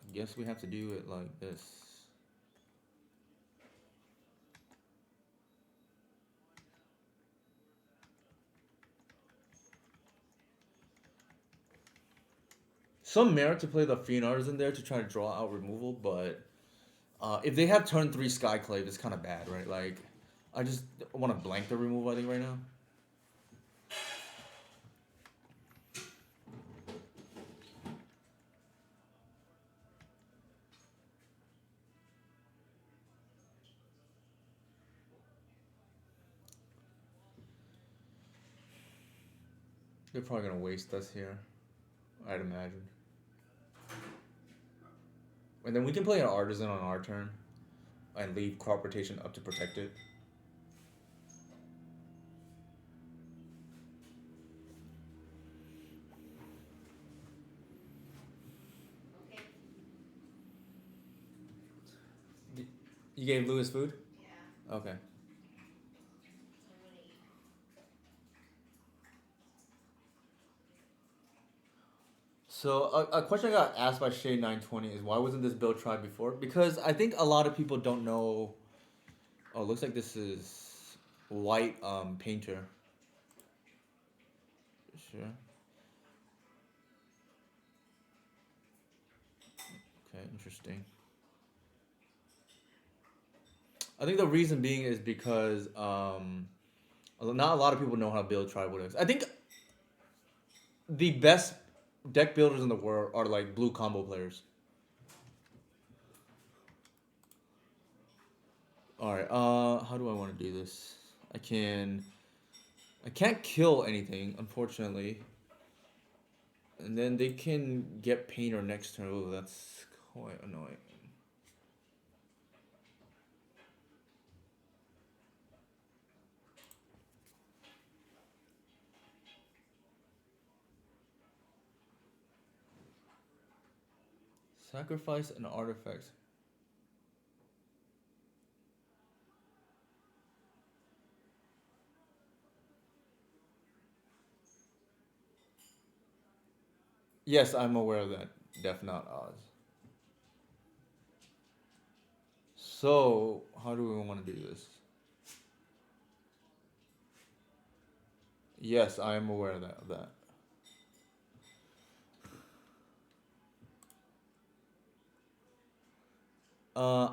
I guess we have to do it like this. Some merit to play the Fiend Artisan there to try to draw out removal, but if they have turn 3 Skyclave, it's kind of bad, right? Like, I just want to blank the removal, I think, right now. They're probably going to waste us here, I'd imagine. And then we can play an Artisan on our turn and leave Crop Rotation up to protect it. You gave Lewis food? Okay. So a question I got asked by Shade920 is why wasn't this build tried before? Because I think a lot of people don't know. Oh, looks like this is white painter. Sure. Okay, interesting. I think the reason being is because not a lot of people know how to build tribal decks. I think the best deck builders in the world are like blue combo players. All right. How do I want to do this? I can. I can't kill anything, unfortunately. And then they can get painter next turn. Oh, that's quite annoying. Sacrifice an artifact. Yes, I'm aware of that. Def not Oz. So, how do we want to do this? Yes, I am aware of that.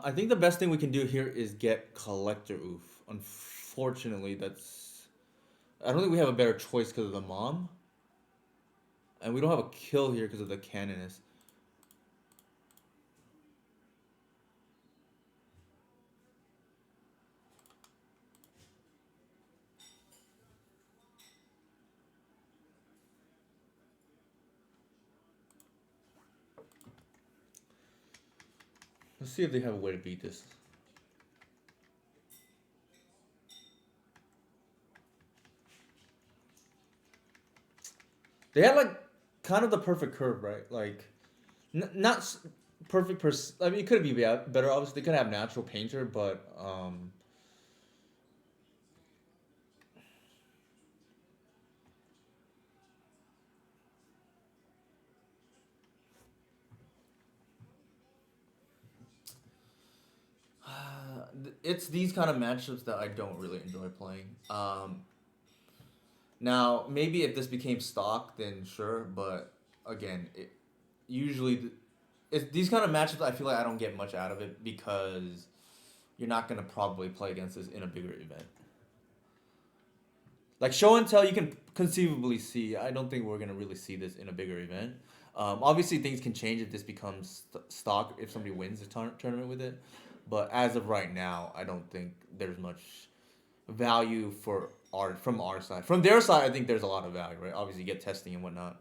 I think the best thing we can do here is get Collector Oof. Unfortunately, that's. I don't think we have a better choice because of the mom. And we don't have a kill here because of the Canonist. Let's see if they have a way to beat this. They had like kind of the perfect curve, right? Like, not perfect. I mean, it could be better. Obviously, they could have natural painter, but it's these kind of matchups that I don't really enjoy playing. Now maybe if this became stock, then sure, but again, usually it's these kind of matchups. I feel like I don't get much out of it because you're not gonna probably play against this in a bigger event. Like show and tell, you can conceivably see. I don't think we're gonna really see this in a bigger event. Obviously, things can change if this becomes stock if somebody wins the tournament with it. But as of right now, I don't think there's much value for art from our side. From their side, I think there's a lot of value, right? Obviously, you get testing and whatnot.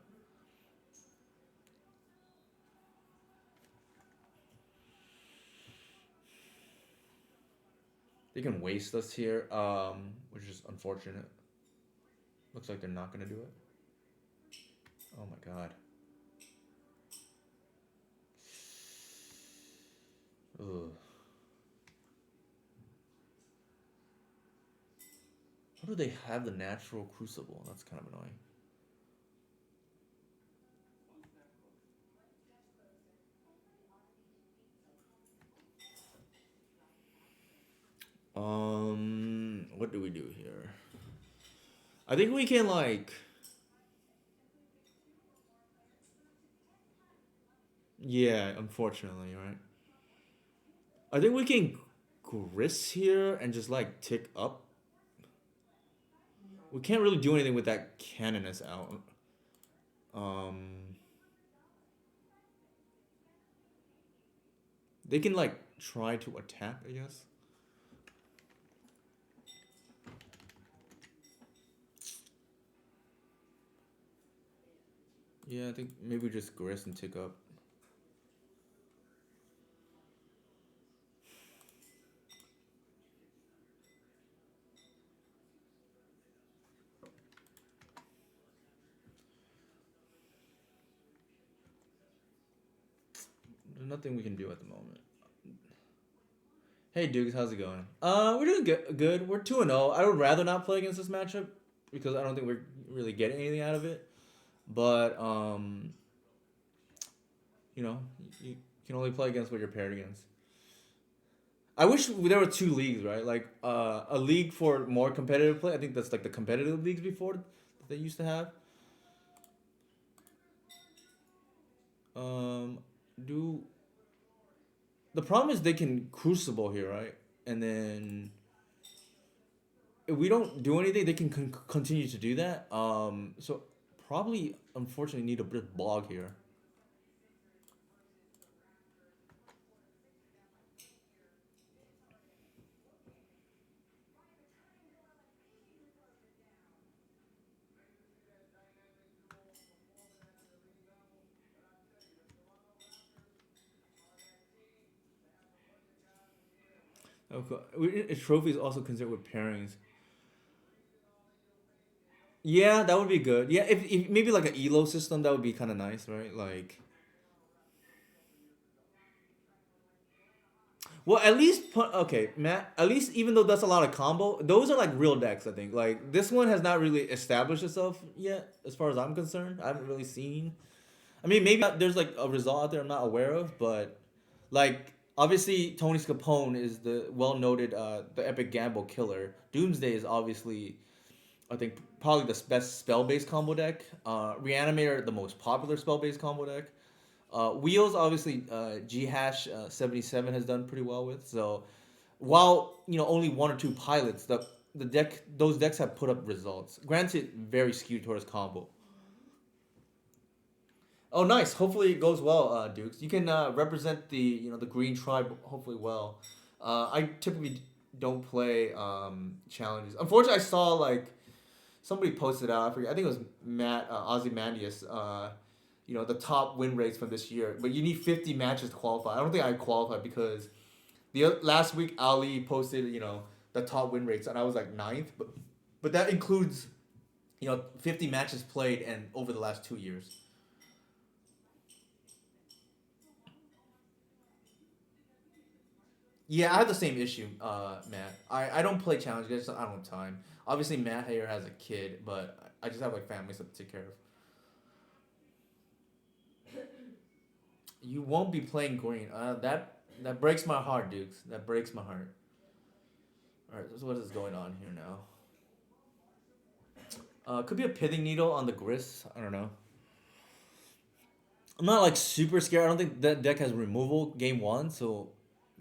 They can waste us here, which is unfortunate. Looks like they're not gonna do it. Oh my god. Ugh. How do they have the natural crucible? That's kind of annoying. What do we do here? I think we can like. Yeah, unfortunately, right? I think we can Gris here and just like tick up. We can't really do anything with that Canoness out. Um, they can like try to attack, I guess. Yeah, I think maybe just Gris and tick up. There's nothing we can do at the moment. Hey Dukes, how's it going? We're doing good. We're 2-0. I would rather not play against this matchup because I don't think we're really getting anything out of it. But you know, you can only play against what you're paired against. I wish there were two leagues, right? Like a league for more competitive play. I think that's like the competitive leagues before that they used to have. Um, do the problem is they can crucible here, right? And then if we don't do anything, they can continue to do that. So probably unfortunately need a bit of blog here. Okay, a trophy is also considered with pairings. Yeah, that would be good. Yeah, if maybe like an elo system, that would be kind of nice, right? Like, well, at least put okay, Matt. At least even though that's a lot of combo, those are like real decks. I think like this one has not really established itself yet, as far as I'm concerned. I haven't really seen. I mean, maybe there's like a result out there I'm not aware of, but like obviously Tony Scapone is the well noted the epic gamble killer. Doomsday is obviously I think probably the best spell based combo deck. Reanimator the most popular spell based combo deck. Wheels obviously G hash 77 has done pretty well with. So while only one or two pilots, the deck those decks have put up results. Granted, very skewed towards combo. Oh, nice. Hopefully it goes well, Dukes. You can represent the Green Tribe hopefully well. I typically don't play challenges. Unfortunately, I saw like somebody posted out. I forget. I think it was Matt Ozymandias. The top win rates from this year, but you need 50 matches to qualify. I don't think I qualified because last week Ali posted the top win rates, and I was like ninth, but that includes 50 matches played and over the last 2 years. Yeah, I have the same issue, Matt. I don't play challenges. I don't have time. Obviously, Matt here has a kid, but I just have like families to take care of. You won't be playing green. That breaks my heart, Dukes. That breaks my heart. All right, so what is going on here now? Could be a pithing needle on the grist. I don't know. I'm not like super scared. I don't think that deck has removal game one, so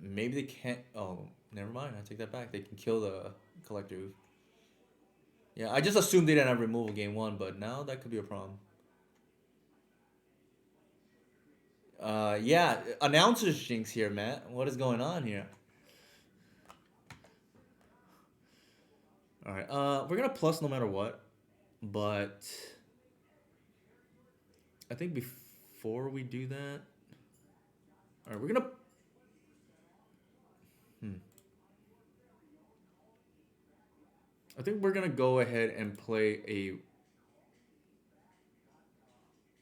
maybe they can't. Oh, never mind. I take that back. They can kill the collector. Yeah, I just assumed they didn't have removal game one, but now that could be a problem. Yeah, announcers jinx here, Matt. What is going on here? All right, we're gonna plus no matter what, but I think before we do that, all right, we're gonna. Hmm, I think we're gonna go ahead and play a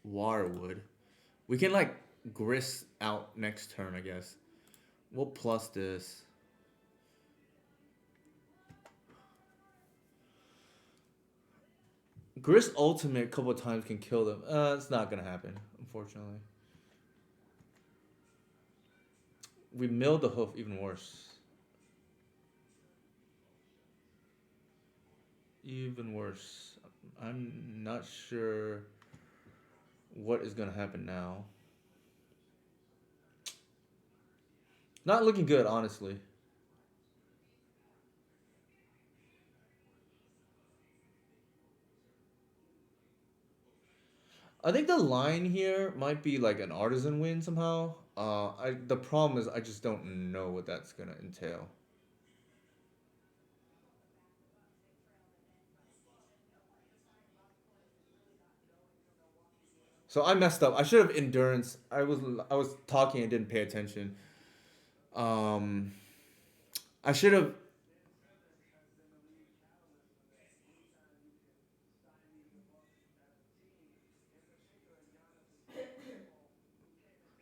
Waterwood. We can like grist out next turn, I guess. We'll plus this. Grist ultimate a couple of times can kill them. It's not gonna happen, unfortunately. We milled the hoof even worse. Even worse. I'm not sure what is gonna happen now. Not looking good, honestly. I think the line here might be like an artisan win somehow. The problem is I just don't know what that's gonna entail. So I messed up. I should have endurance. I was talking and didn't pay attention. Um, I should have.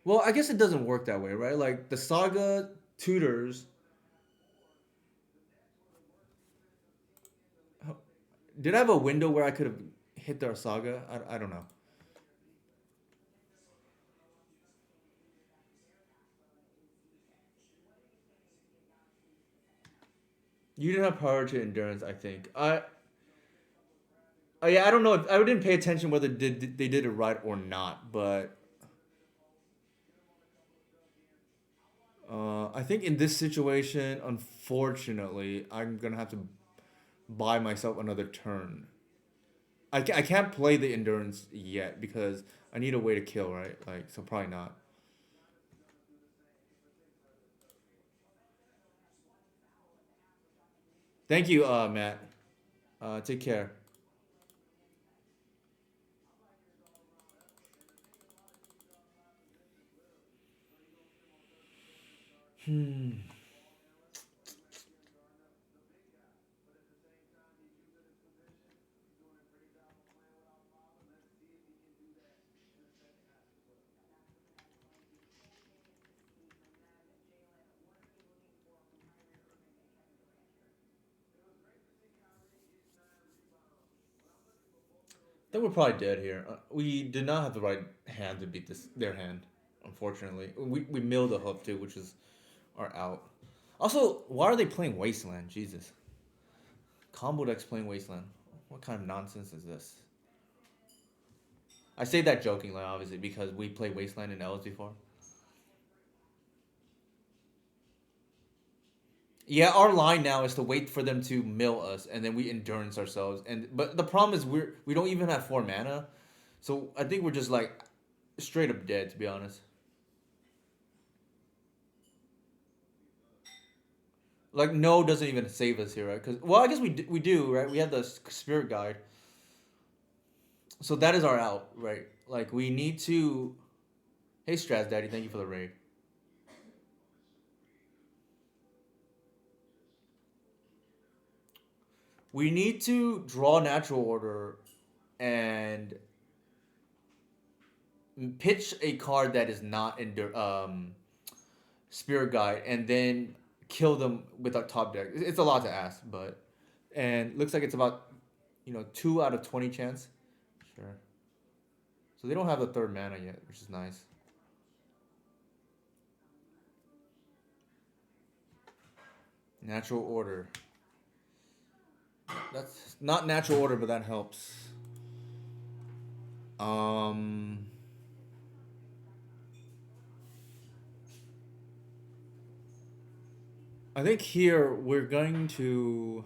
Well, I guess it doesn't work that way, right? Like the saga tutors Did I have a window where I could have hit their saga? I don't know. You didn't have power to endurance, I think. Yeah, I don't know. I didn't pay attention whether they did it right or not, but I think in this situation, unfortunately, I'm gonna have to buy myself another turn. I can't play the endurance yet because I need a way to kill, right? Like, so probably not. Thank you, Matt. Take care. Hmm. I think we're probably dead here. We did not have the right hand to beat this their hand. Unfortunately, we milled the hoof too, which is our out. Also, why are they playing Wasteland? Jesus, combo decks playing Wasteland. What kind of nonsense is this? I say that jokingly, obviously, because we played Wasteland in L's before. Yeah, our line now is to wait for them to mill us, and then we endurance ourselves. And but the problem is we don't even have 4 mana, so I think we're just like straight up dead, to be honest. Like no doesn't even save us here, right? Because well, I guess we do, right? We have the spirit guide, so that is our out, right? Like we need to. Hey, Straz Daddy, thank you for the raid. We need to draw natural order and pitch a card that is not in spirit guide, and then kill them with our top deck. It's a lot to ask, but and looks like it's about 2 out of 20 chance. Sure. So they don't have the third mana yet, which is nice. Natural order. That's not natural order, but that helps. Um, I think here we're going to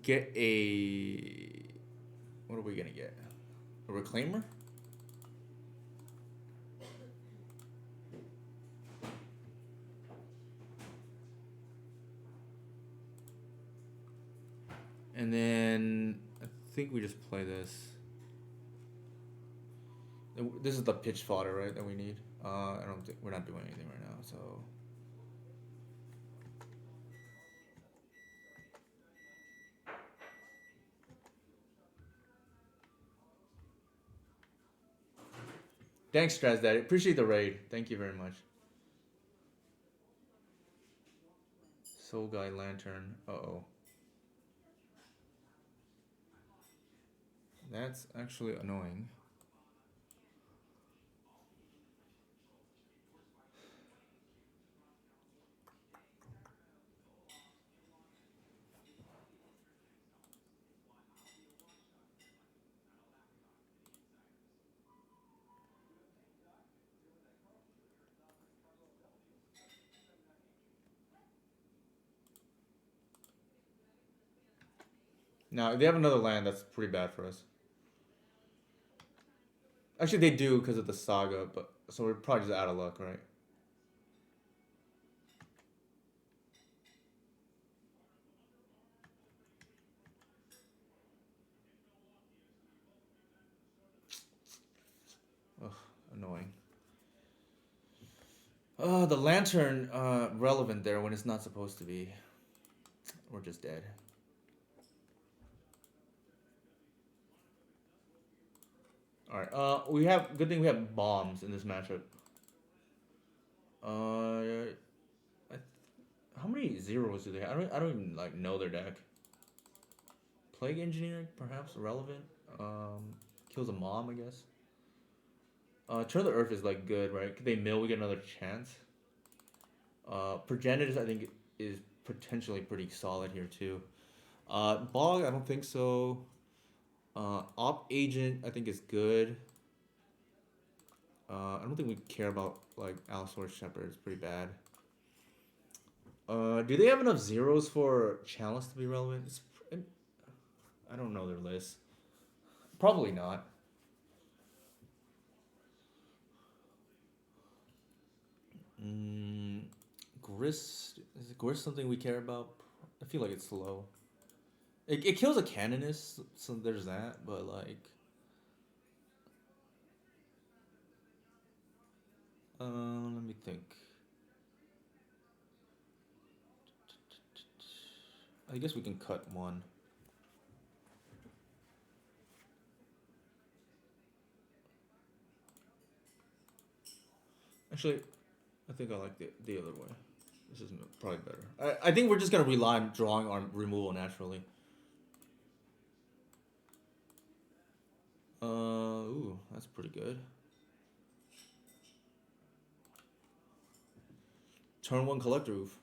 get a. What are we gonna get? A reclaimer? And then I think we just play this. This is the pitch fodder, right? That we need. I don't think we're not doing anything right now. So thanks, Straz Daddy. Appreciate the raid. Thank you very much. Soul Guy Lantern. Oh, that's actually annoying. Now if they have another land. That's pretty bad for us. Actually, they do because of the saga, but so we're probably just out of luck, right? Ugh, annoying. The lantern relevant there when it's not supposed to be. We're just dead. All right. We have good thing we have bombs in this matchup. Uh, How many zeros do they have? I don't even like know their deck. Plague Engineer, perhaps relevant. Kills a mom, I guess. Turn of the Earth is like good, right? Could they mill? We get another chance. Progenitors, I think, is potentially pretty solid here too. Bog, I don't think so. Op Agent, I think is good. I don't think we care about like Allosaurus Shepherd. It's pretty bad. Do they have enough zeros for Chalice to be relevant? I don't know their list. Probably not. Mm, Grist is Grist something we care about? I feel like it's slow. It kills a Canonist, so there's that. But like, let me think. I guess we can cut one. Actually, I think I like the other way. This is probably better. I think we're just gonna rely on drawing our removal naturally. Ooh, that's pretty good. Turn one Collector Roof.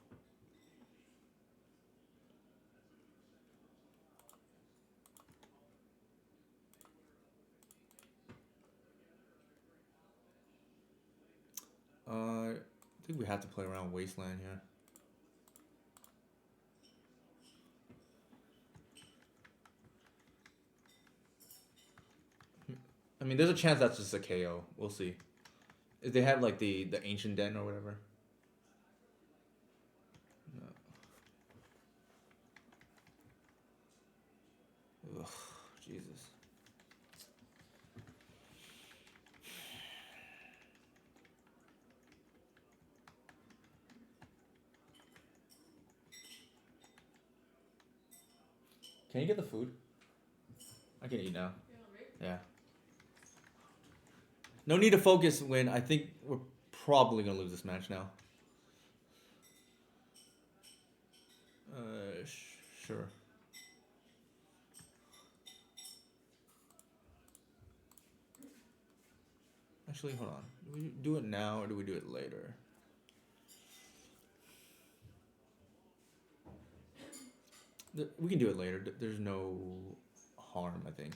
I think we have to play around Wasteland here. I mean, there's a chance that's just a KO. We'll see. If they have like the Ancient Den or whatever. No. Ugh, Jesus. Can you get the food? I can eat now. Yeah. No need to focus when I think we're probably gonna lose this match now. Sure. Actually, hold on. Do we do it now or do we do it later? We can do it later. There's no harm, I think.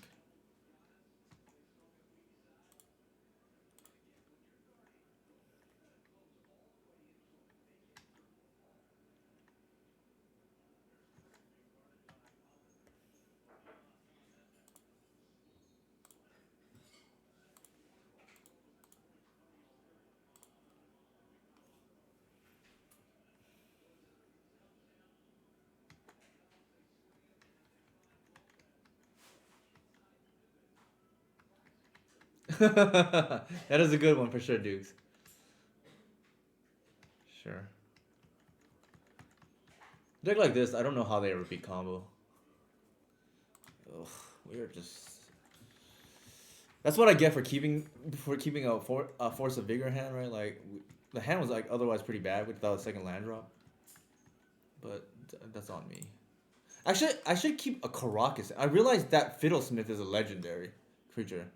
That is a good one for sure, Dukes. Sure. Deck like this, I don't know how they repeat combo. Ugh, we are just. That's what I get for keeping a force of vigor hand, right? Like the hand was like otherwise pretty bad without a second land drop, but that's on me. Actually, I should keep a Caracas. I realized that Fiddlesmith is a legendary creature,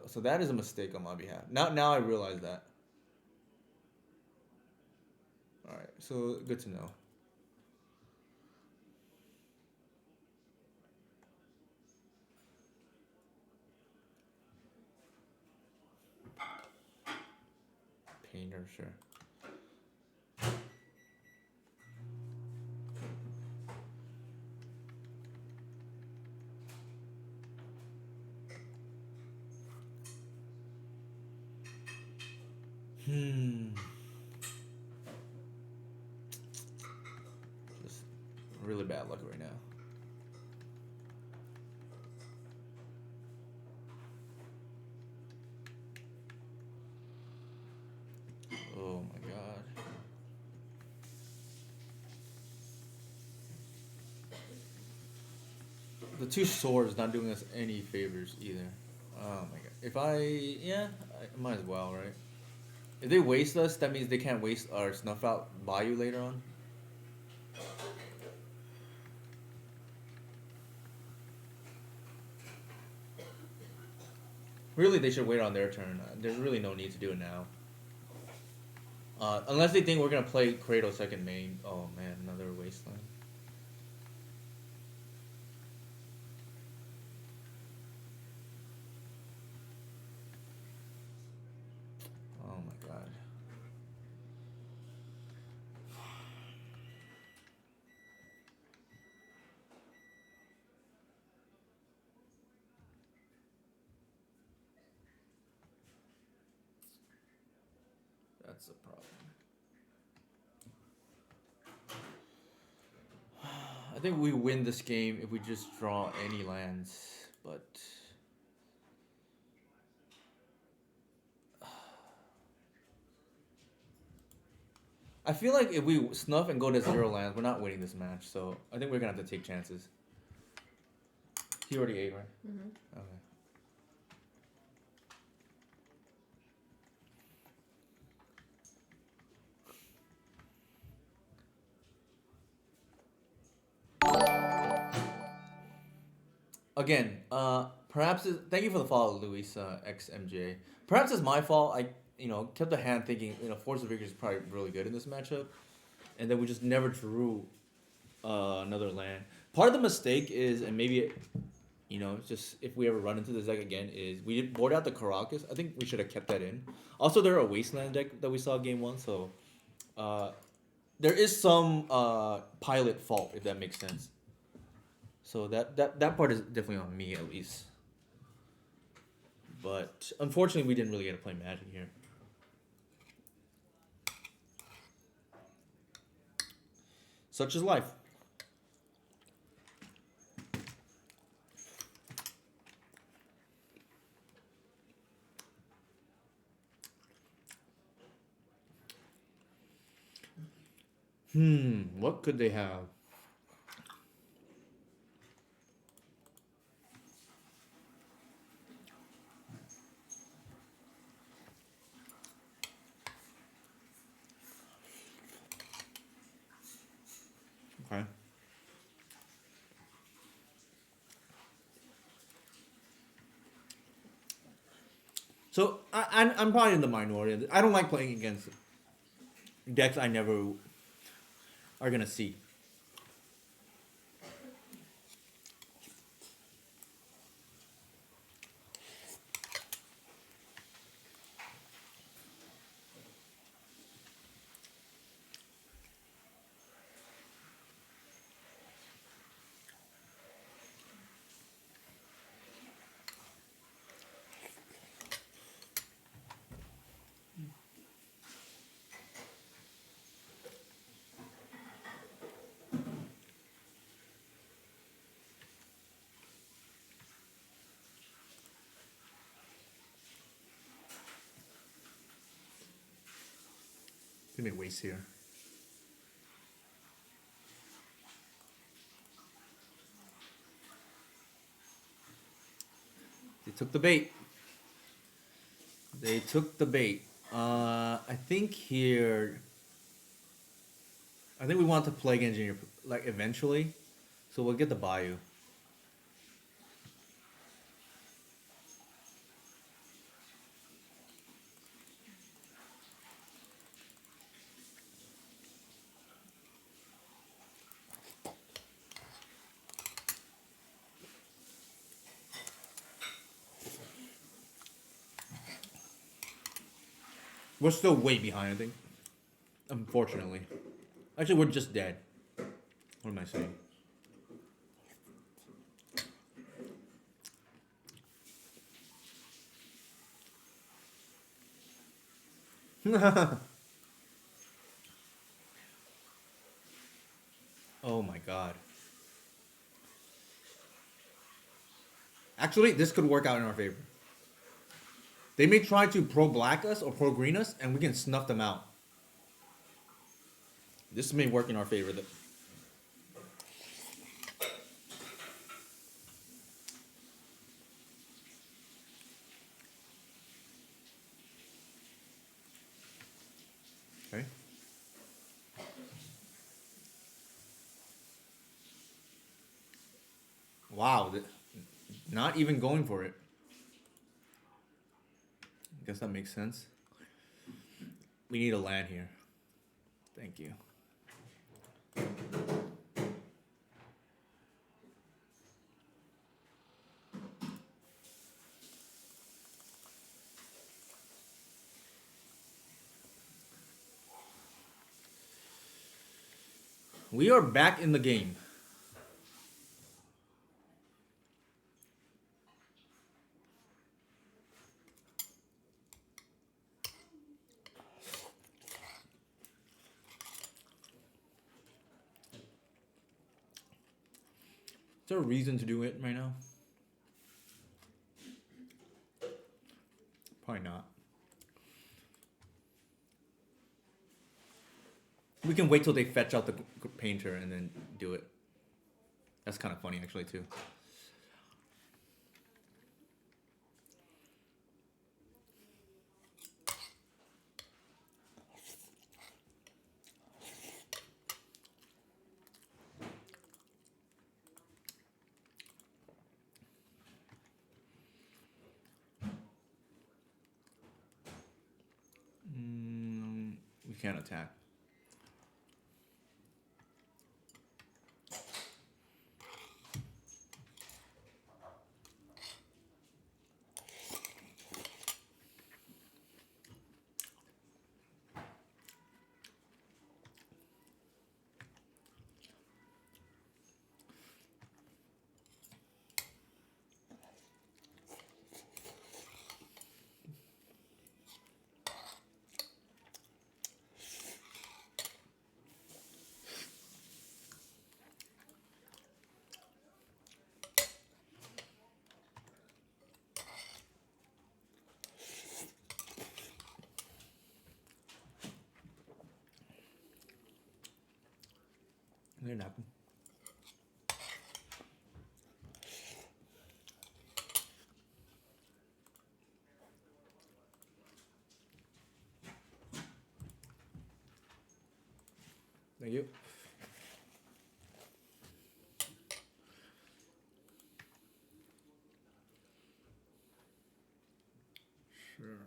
so that is a mistake on my behalf. Now I realize that. All right, so good to know. Painter, sure. Hmm. Just really bad luck right now. Oh my god. The two swords not doing us any favors either. Oh my god. I might as well, right? If they waste us, that means they can't waste our snuff out Bayou later on. Really, they should wait on their turn. There's really no need to do it now. Unless they think we're gonna play Cradle second main. Oh man, another wasteland. Oh my god. That's a problem. I think we win this game if we just draw any lands, but I feel like if we snuff and go to 0 lands, we're not winning this match. So I think we're gonna have to take chances. He already ate, right? Mm-hmm. Okay. Again, perhaps thank you for the follow, Luis XMJ. Perhaps it's my fault. I kept the hand thinking Force of Vigor is probably really good in this matchup, and then we just never drew another land. Part of the mistake is, and maybe just if we ever run into this deck again, is we did board out the Caracas. I think we should have kept that in. Also, they're a wasteland deck that we saw game one, so there is some pilot fault if that makes sense. So that part is definitely on me at least. But unfortunately, we didn't really get to play Magic here. Such is life. What could they have? Okay. So I'm probably in the minority. I don't like playing against decks I never are gonna see. Give me a waste here. They took the bait. They took the bait. I think here. I think we want to Plague Engineer like eventually, so we'll get the Bayou. We're still way behind, I think. Unfortunately. Actually, we're just dead. What am I saying? Oh my god. Actually, this could work out in our favor. They may try to pro-black us or pro-green us, and we can snuff them out. This may work in our favor. Okay. Not even going for it. I guess that makes sense. We need a land here. Thank you. We are back in the game. Is there a reason to do it right now? Probably not. We can wait till they fetch out the painter and then do it. That's kind of funny, actually, too. We can't attack. It didn't happen. Thank you. Sure.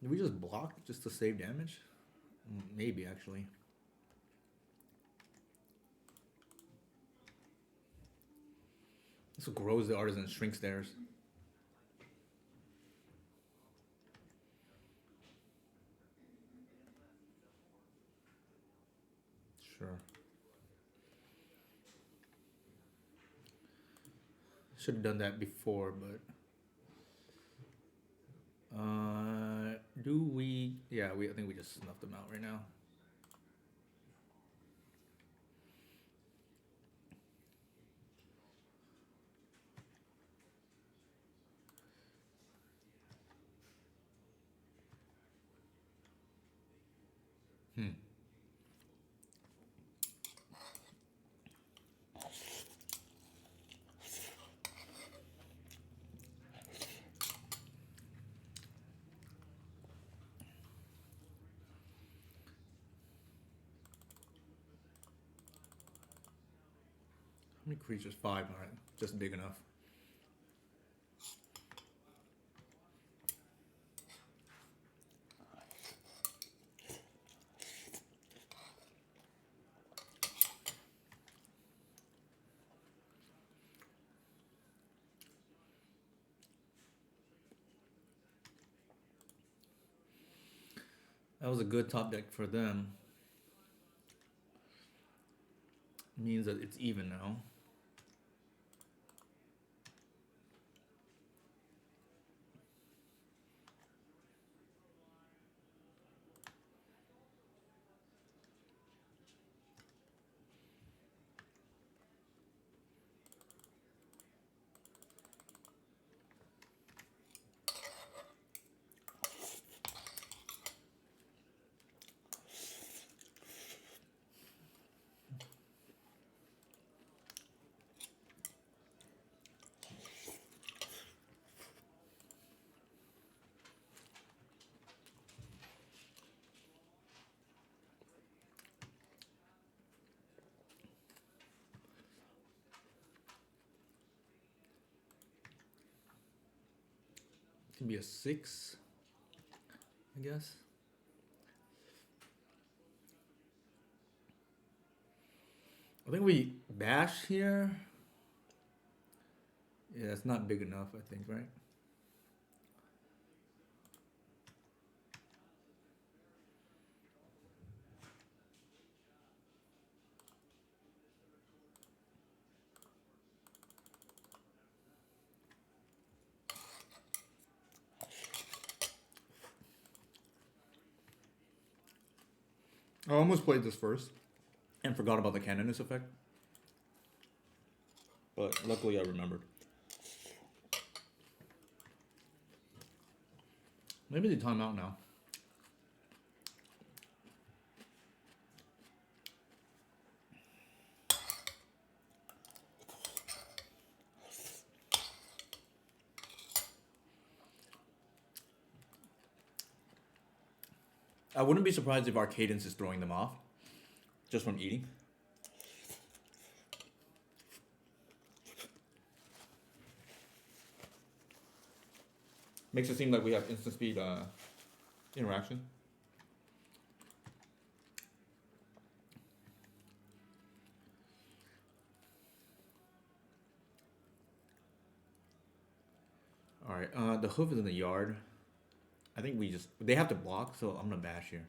Do we just block just to save damage? Maybe, actually. This grows the Artisan, shrinks theirs. Sure. Should have done that before, but... do we... Yeah, I think we just snuffed them out right now. How many creatures? 5, alright. Just big enough. That was a good top deck for them. Means that it's even now. Can be a 6, I guess. I think we bash here. Yeah, it's not big enough, I think, right? I almost played this first and forgot about the cannonus effect. But luckily I remembered. Maybe they time out now. I wouldn't be surprised if our cadence is throwing them off just from eating. Makes it seem like we have instant speed interaction. All right, the hoof is in the yard. I think they have to block, so I'm gonna bash here.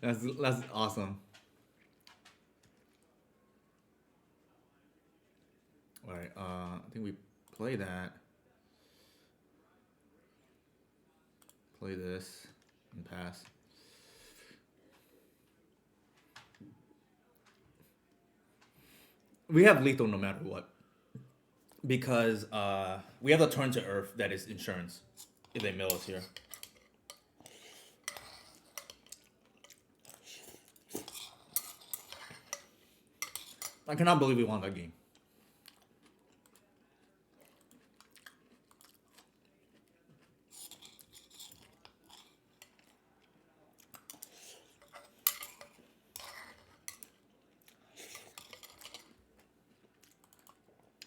That's awesome. All right, I think we play that. Play this and pass. We have lethal no matter what. Because we have the turn to earth that is insurance if they mill us here. I cannot believe we won that game.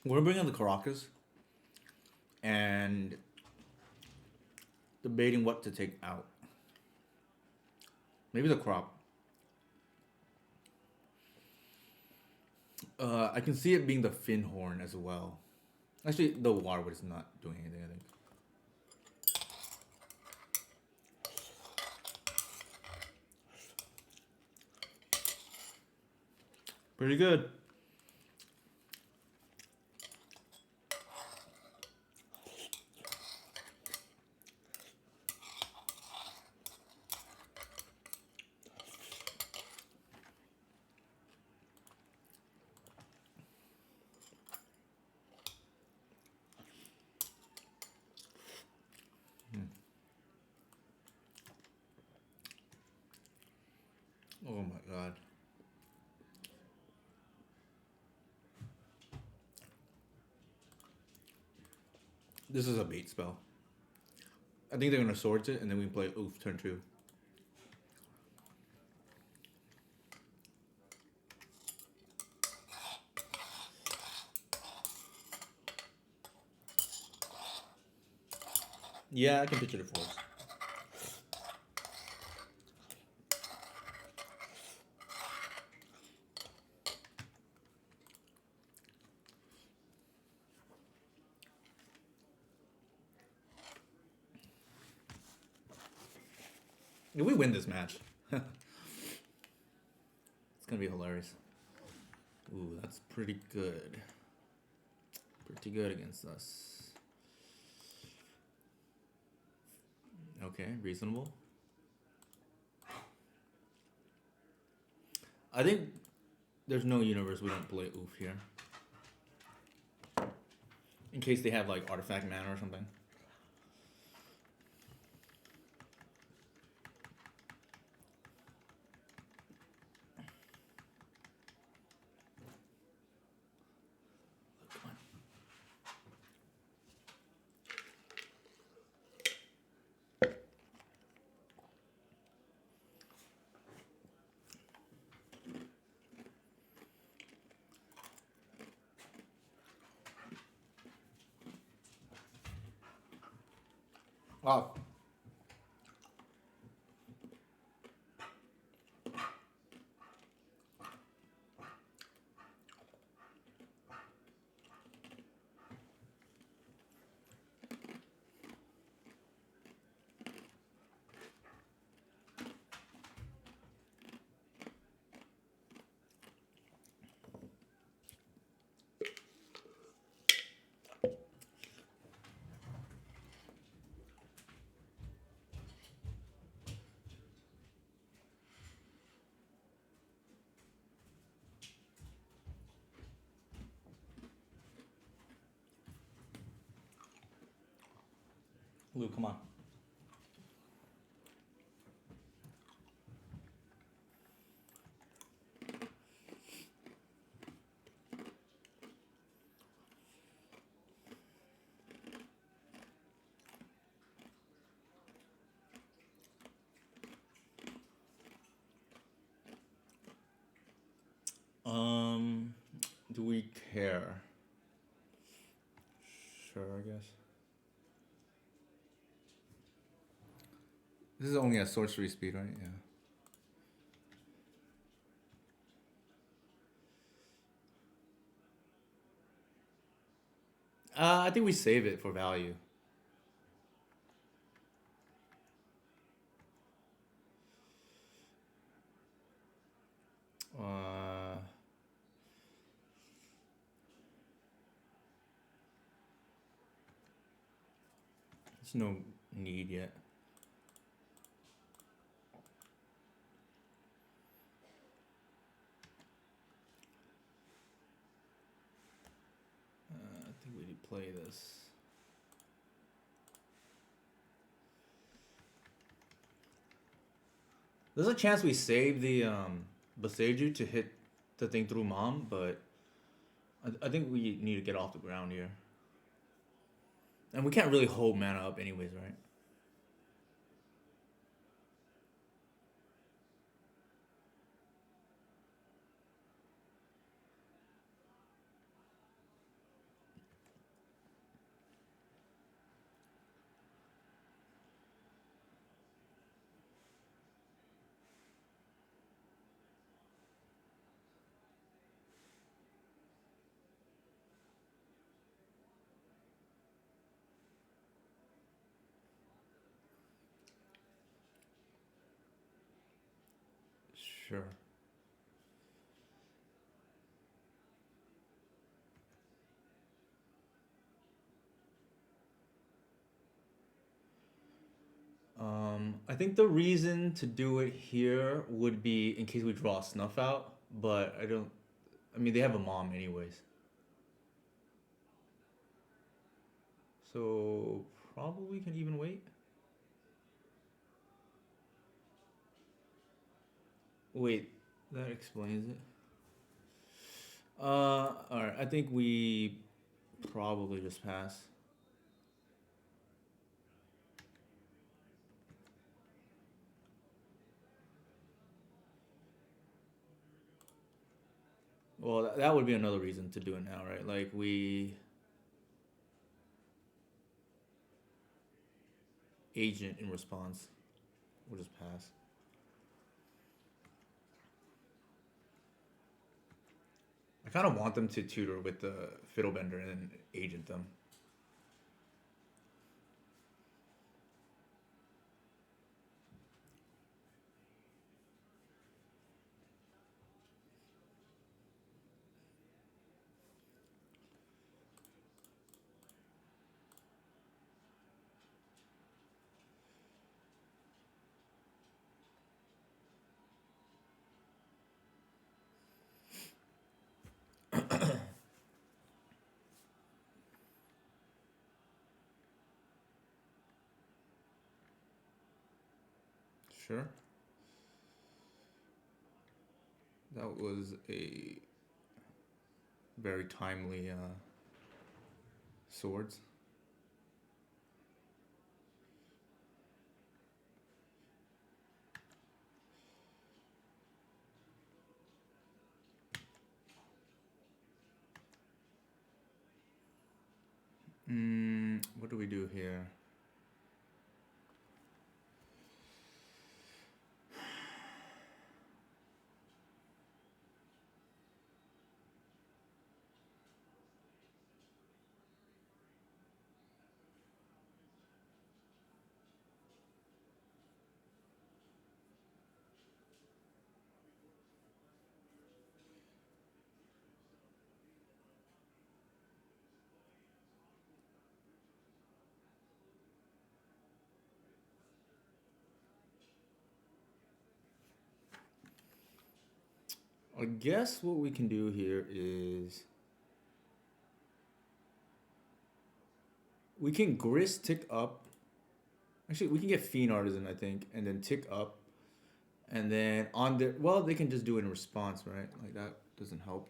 We're bringing the Caracas and debating what to take out. Maybe the crop. I can see it being the fin horn as well. Actually, the Warwood is not doing anything, I think. Pretty good. Oh my god. This is a bait spell. I think they're gonna swords it and then we play oof turn 2. Yeah, I can picture the force. If we win this match, it's gonna be hilarious. Ooh, that's pretty good. Pretty good against us. Okay, reasonable. I think there's no universe we don't play oof here. In case they have like artifact mana or something. Wow. Lou, come on. Um, do we care? Sure, I guess. This is only at sorcery speed, right? Yeah. I think we save it for value. Uh, there's no need yet. I think we need to play this. There's a chance we save the Boseiju to hit the thing through Mom, but I think we need to get off the ground here. And we can't really hold mana up anyways, right? Sure. I think the reason to do it here would be in case we draw a snuff out, but I don't. I mean, they have a Mom anyways. So probably can even wait. Wait, that explains it. Alright, I think we probably just pass. Well, that would be another reason to do it now, right? Like, we agent in response. We'll just pass. I kind of want them to tutor with the Fiddlebender and agent them. Sure. That was a very timely swords. What do we do here? I guess what we can do here is we can grist tick up. Actually, we can get Fiend Artisan, I think, and then tick up. And then on the well, they can just do it in response, right? Like that doesn't help.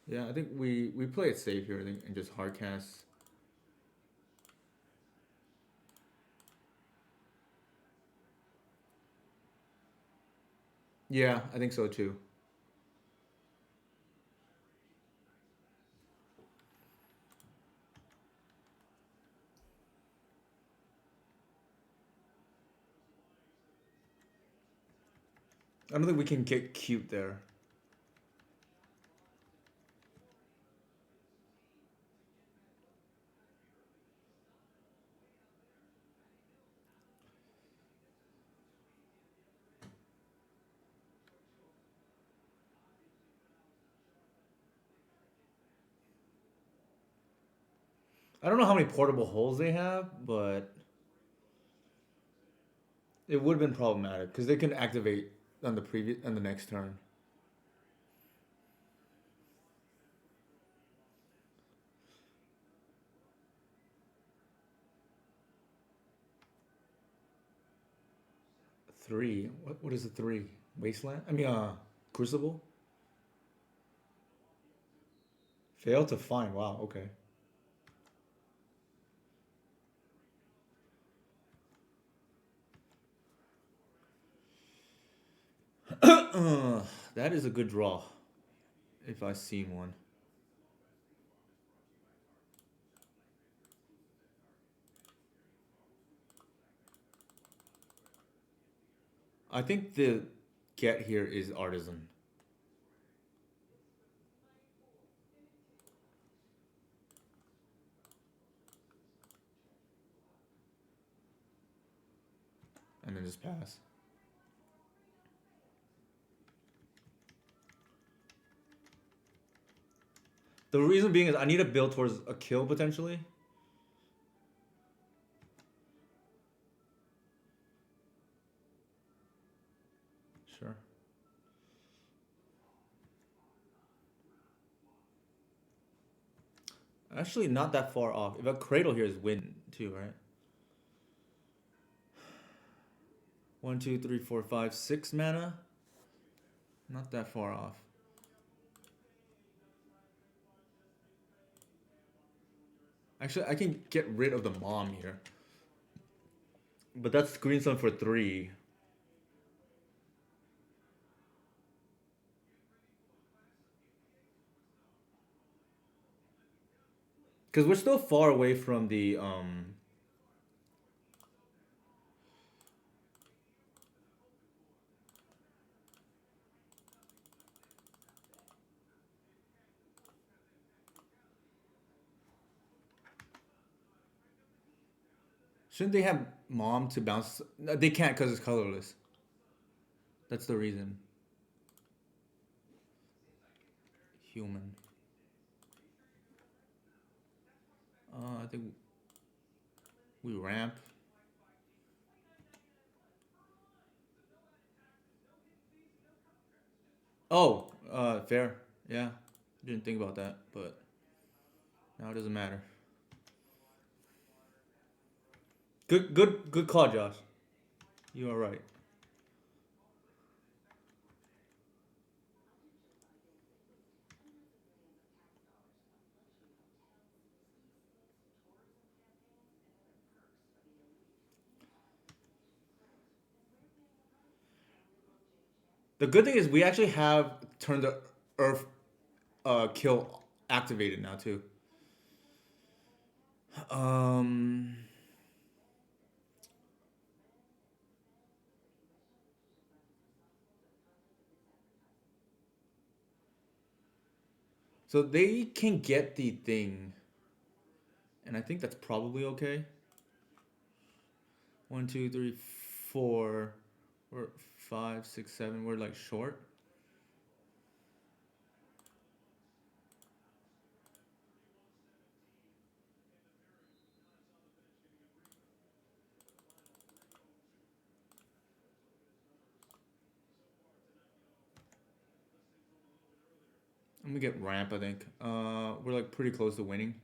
Yeah, I think we play it safe here, I think, and just hard cast. Yeah, I think so too. I don't think we can get cute there. I don't know how many portable holes they have, but it would have been problematic because they can activate on the next turn. Three. What is the three? Wasteland? I mean, Crucible. Fail to find. Wow. Okay. That is a good draw, if I've seen one. I think the get here is Artisan. And then just pass. The reason being is I need to build towards a kill potentially. Sure. Actually, not that far off. If a Cradle here is win too, right? 1, 2, 3, 4, 5, 6 mana. Not that far off. Actually, I can get rid of the mom here. But that's green sun for 3. Because we're still far away from the shouldn't they have mom to bounce? No, they can't because it's colorless. That's the reason. Human. I think we ramp. Oh, fair. Yeah, didn't think about that, but now it doesn't matter. Good call, Josh. You are right. The good thing is we actually have turned the Earth kill activated now too. Um, so they can get the thing, and I think that's probably okay. 1, 2, 3, 4, or 5, 6, 7. We're like short. I'm gonna get ramp. I think. We're like pretty close to winning.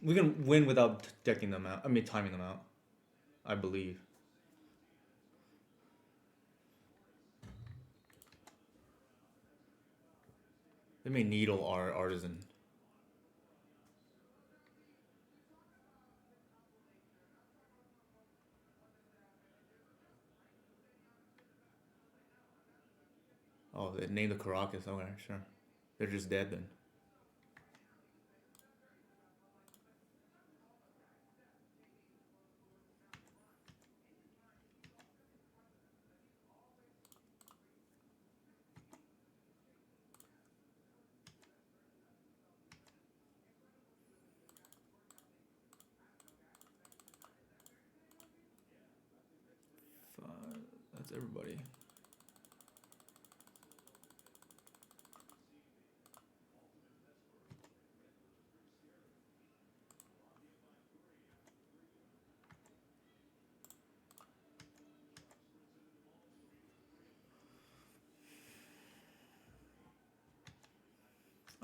We can win without decking them out. I mean, timing them out. I believe. They may needle our artisan. Oh, they named the Caracas. Okay, sure. They're just dead then. Five. That's everybody.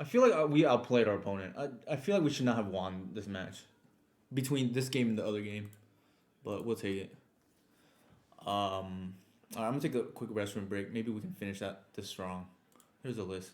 I feel like we outplayed our opponent. I feel like we should not have won this match between this game and the other game, but we'll take it. All right, I'm gonna take a quick restroom break. Maybe we can finish that this strong. Here's a list.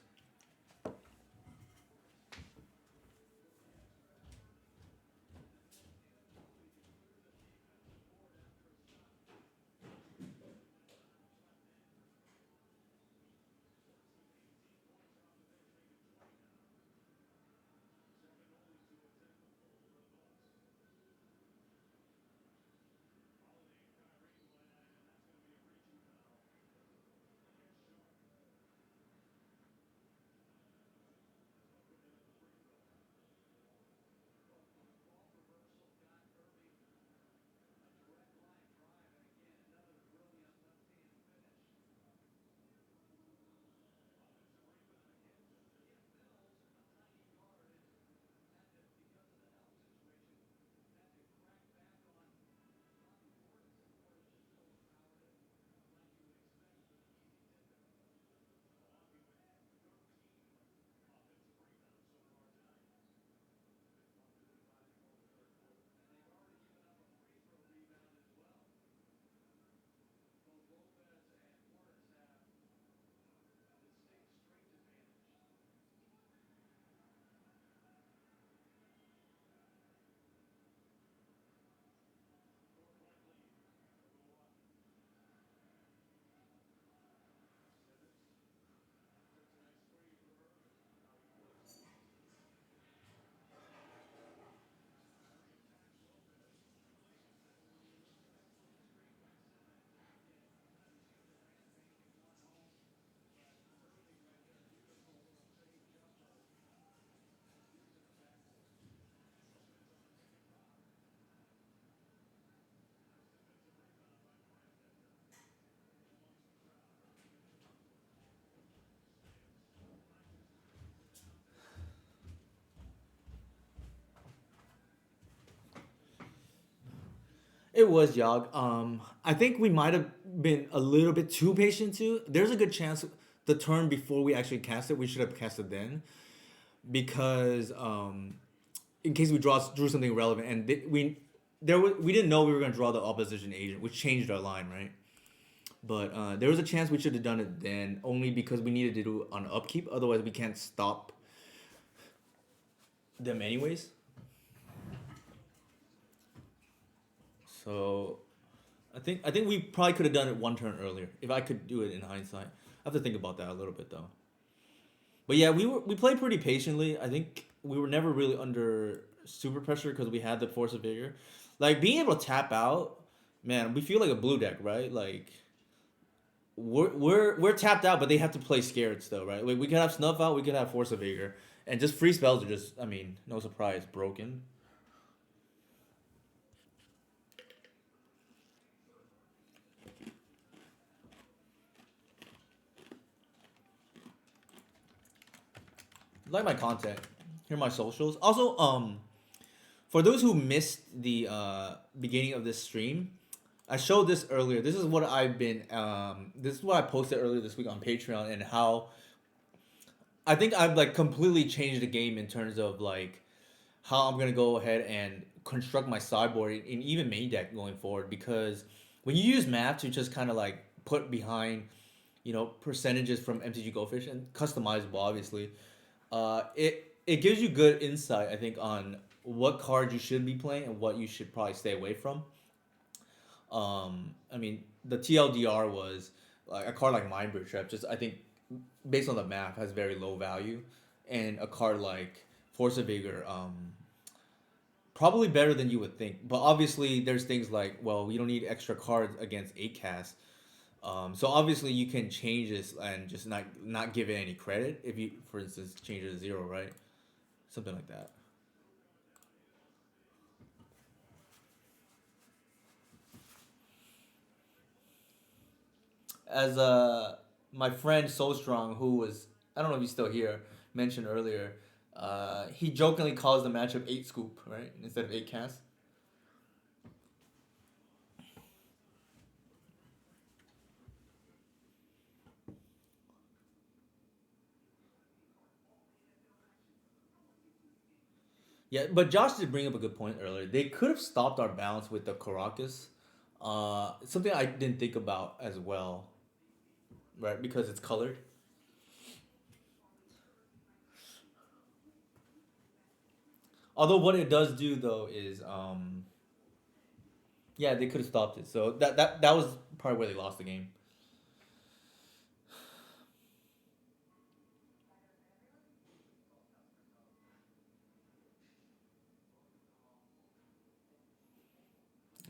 It was Yog. I think we might have been a little bit too patient too. There's a good chance the turn before we actually cast it, we should have cast it then, because in case we drew something relevant, and we didn't know we were gonna draw the opposition agent, which changed our line, right? But there was a chance we should have done it then, only because we needed to do it on upkeep. Otherwise, we can't stop them anyways. So I think we probably could have done it one turn earlier if I could do it in hindsight. I have to think about that a little bit though. But yeah, we played pretty patiently. I think we were never really under super pressure because we had the force of vigor. Like being able to tap out, man, we feel like a blue deck, right? Like we're tapped out, but they have to play scared still, right? Like we could have snuff out, we could have force of vigor, and just free spells are just, I mean, no surprise, broken. like my content, here are my socials. Also, for those who missed the beginning of this stream, I showed this earlier. This is what I've been. This is what I posted earlier this week on Patreon, and how I think I've like completely changed the game in terms of like how I'm gonna go ahead and construct my sideboard and even main deck going forward. Because when you use math to just kind of like put behind, percentages from MTG Goldfish and customizable, obviously, it gives you good insight, I think, on what cards you should be playing and what you should probably stay away from. I mean, the TLDR was like a card like Mindbreak Trap. Just I think, based on the math, has very low value, and a card like Force of Vigor, probably better than you would think. But obviously, there's things like, well, we don't need extra cards against 8 cast. So obviously, you can change this and just not give it any credit if you, for instance, change it to 0, right? Something like that. As my friend So Strong, who was, I don't know if he's still here, mentioned earlier, he jokingly calls the matchup 8 scoop, right, instead of 8 cast. Yeah, but Josh did bring up a good point earlier. They could have stopped our bounce with the Caracas. Something I didn't think about as well, right? Because it's colored. Although what it does do though is, yeah, they could have stopped it. So that was probably where they lost the game.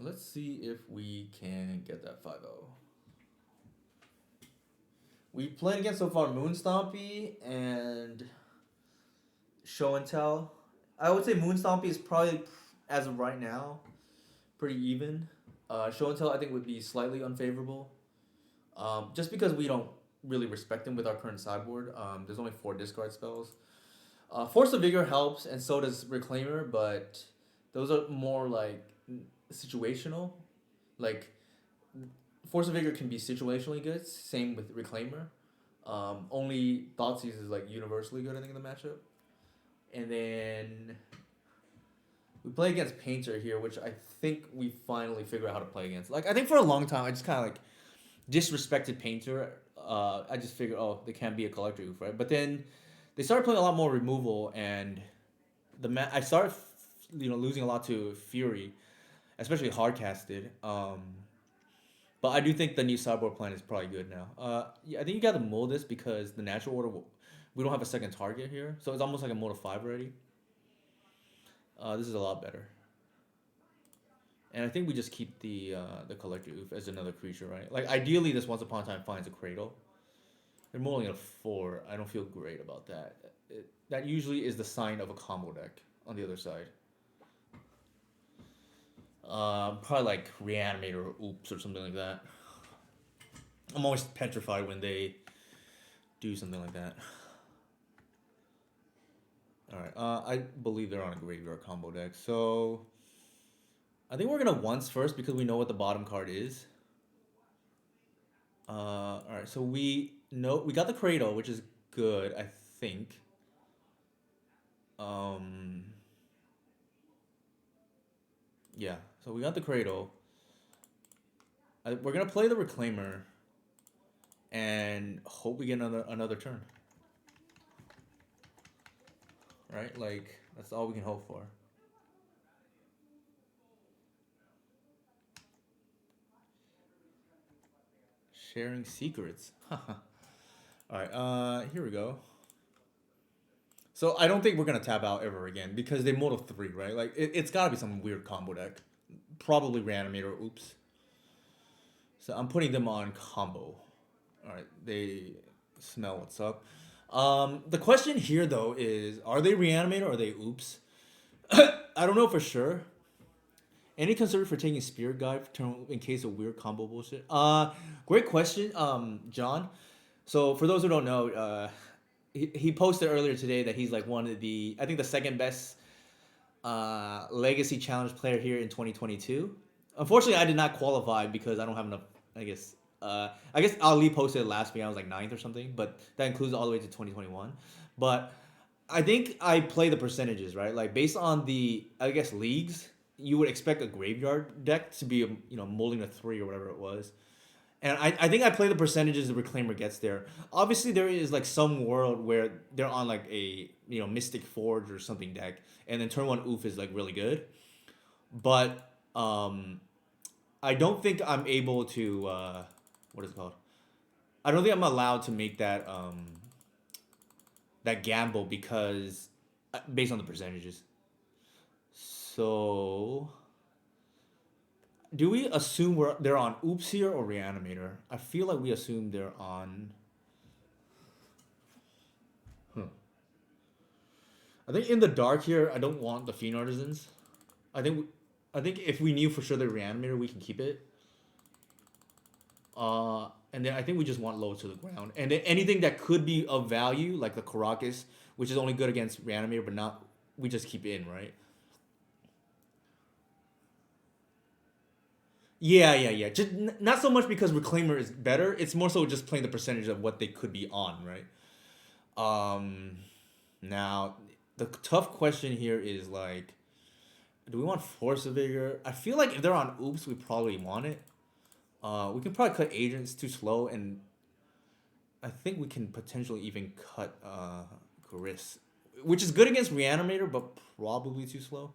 Let's see if we can get that 5-0. We played against so far Moon Stompy and Show and Tell. I would say Moon Stompy is probably, as of right now, pretty even. Show and Tell, I think, would be slightly unfavorable. Just because we don't really respect him with our current sideboard. There's only 4 discard spells. Force of Vigor helps, and so does Reclaimer, but those are more like situational. Like, Force of Vigor can be situationally good. Same with Reclaimer. Only Thoughtseize is like universally good, I think, in the matchup. And then we play against Painter here, which I think we finally figure out how to play against. Like, I think for a long time I just kind of like disrespected Painter. I just figured, oh, they can't be a collector goof, right? But then they started playing a lot more removal, and I started, losing a lot to Fury, especially hard casted. But I do think the new sideboard plan is probably good now. Yeah, I think you got to mold this because the natural order, we don't have a second target here, so it's almost like a mode of 5 already. This is a lot better. And I think we just keep the collector oof as another creature, right? Like, ideally, this Once Upon a Time finds a Cradle. They're molding a 4. I don't feel great about that. That usually is the sign of a combo deck on the other side. Probably like Reanimator or Oops or something like that. I'm always petrified when they do something like that. Alright, I believe they're on a graveyard combo deck, so I think we're gonna once first because we know what the bottom card is. Alright, so we got the Cradle, which is good, I think. Yeah, so we got the Cradle. We're gonna play the Reclaimer and hope we get another turn. Right? Like, that's all we can hope for. Sharing secrets. Alright, here we go. So I don't think we're gonna tap out ever again because they mold of 3, right? Like, it's gotta be some weird combo deck. Probably Reanimator or Oops. So I'm putting them on combo. Alright, they smell what's up. The question here though is, are they Reanimator or are they Oops? I don't know for sure. Any concern for taking Spirit Guide in case of weird combo bullshit? Great question, John. So for those who don't know, he posted earlier today that he's like one of the I think the second best legacy challenge player here in 2022. Unfortunately, I did not qualify because I don't have enough. I guess I guess Ali posted it last week. I was like ninth or something, but that includes all the way to 2021. But I think I play the percentages right. Like based on the I guess leagues, you would expect a graveyard deck to be molding a three or whatever it was. And I think I play the percentages the reclaimer gets there. Obviously, there is like some world where they're on like a Mystic Forge or something deck, and then turn one oof is like really good. But I don't think I'm able to what is it called? I don't think I'm allowed to make that gamble because based on the percentages. So do we assume they're on oops here or reanimator? I feel like we assume they're on. Huh. I think in the dark here, I don't want the Fiend Artisans. I think I think if we knew for sure the reanimator, we can keep it. And then I think we just want low to the ground. And then anything that could be of value, like the Caracas, which is only good against reanimator, but not we just keep it in, right? Yeah. Just not so much because reclaimer is better. It's more so just playing the percentage of what they could be on, right? Um, Now the tough question here is like, do we want Force of Vigor? I feel like if they're on Oops, we probably want it. We can probably cut Agents too slow, and I think we can potentially even cut Chris, which is good against Reanimator, but probably too slow.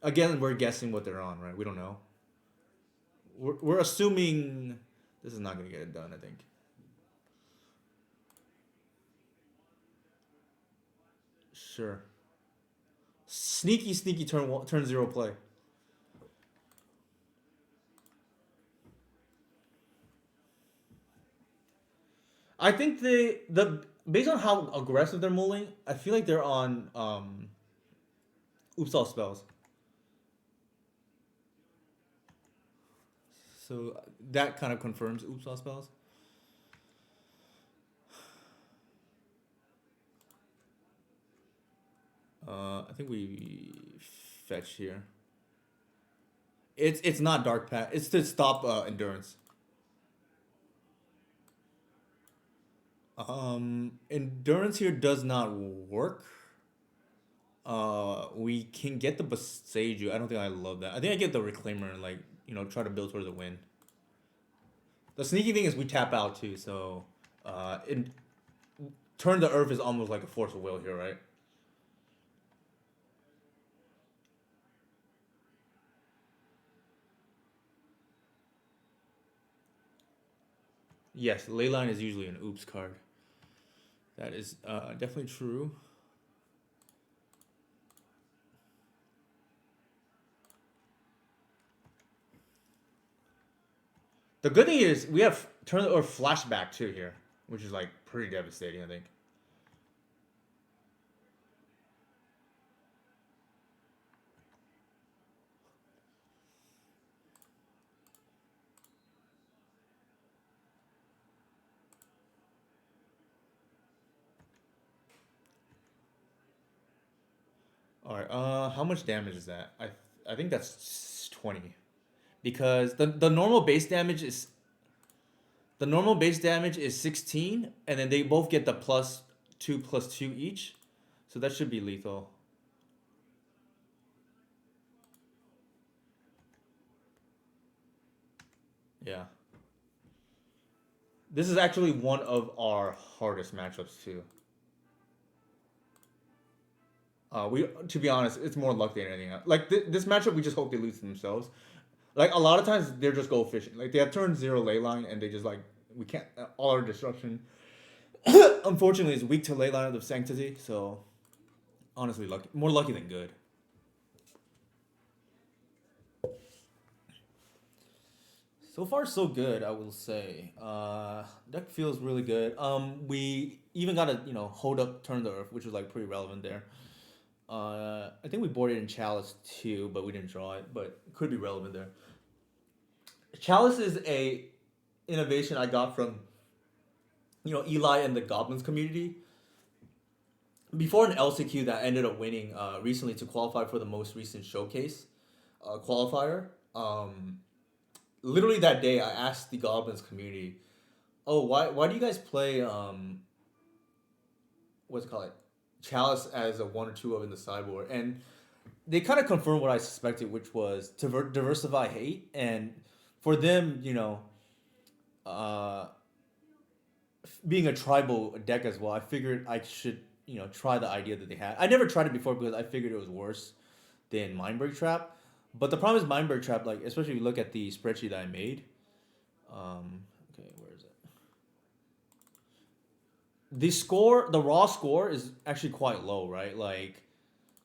Again, we're guessing what they're on, right? We don't know. We're assuming this is not gonna get it done. I think. Sure. Sneaky turn zero play. I think the based on how aggressive they're mulling, I feel like they're on oops all spells. So that kind of confirms oops all spells. I think we fetch here. It's not dark path. It's to stop endurance. Endurance here does not work. We can get the Boseiju. I don't think I love that. I think I get the Reclaimer and like try to build towards the win. The sneaky thing is we tap out too, so in turn the Earth is almost like a force of will here, right? Yes, Leyline is usually an oops card. That is definitely true. The good thing is we have turn or flashback too here, which is like pretty devastating, I think. All right. How much damage is that? I think that's 20, because the normal base damage is 16, and then they both get the +2/+2 each, so that should be lethal. Yeah. This is actually one of our hardest matchups too. We to be honest, it's more luck than anything else. Like this matchup, we just hope they lose to themselves. Like a lot of times, they're just go fishing. Like they have turn zero ley line, and they just like we can't all our destruction. Unfortunately, is weak to ley line of the sanctity. So honestly, lucky, more lucky than good. So far, so good. I will say. Deck feels really good. We even got to hold up turn the earth, which was like pretty relevant there. I think we boarded in Chalice too, but we didn't draw it. But it could be relevant there. Chalice is a innovation I got from Eli and the Goblins community before an LCQ that ended up winning recently to qualify for the most recent showcase qualifier. Literally that day, I asked the Goblins community, "Oh, why do you guys play what's it called, Chalice as a 1 or 2 of in the sideboard?" And they kind of confirmed what I suspected, which was to diversify hate, and for them, uh, being a tribal deck as well, I figured I should try the idea that they had. I never tried it before because I figured it was worse than Mindbreak Trap. But the problem is Mindbreak Trap, like especially if you look at the spreadsheet that I made. Okay, where is it? The raw score is actually quite low, right? Like,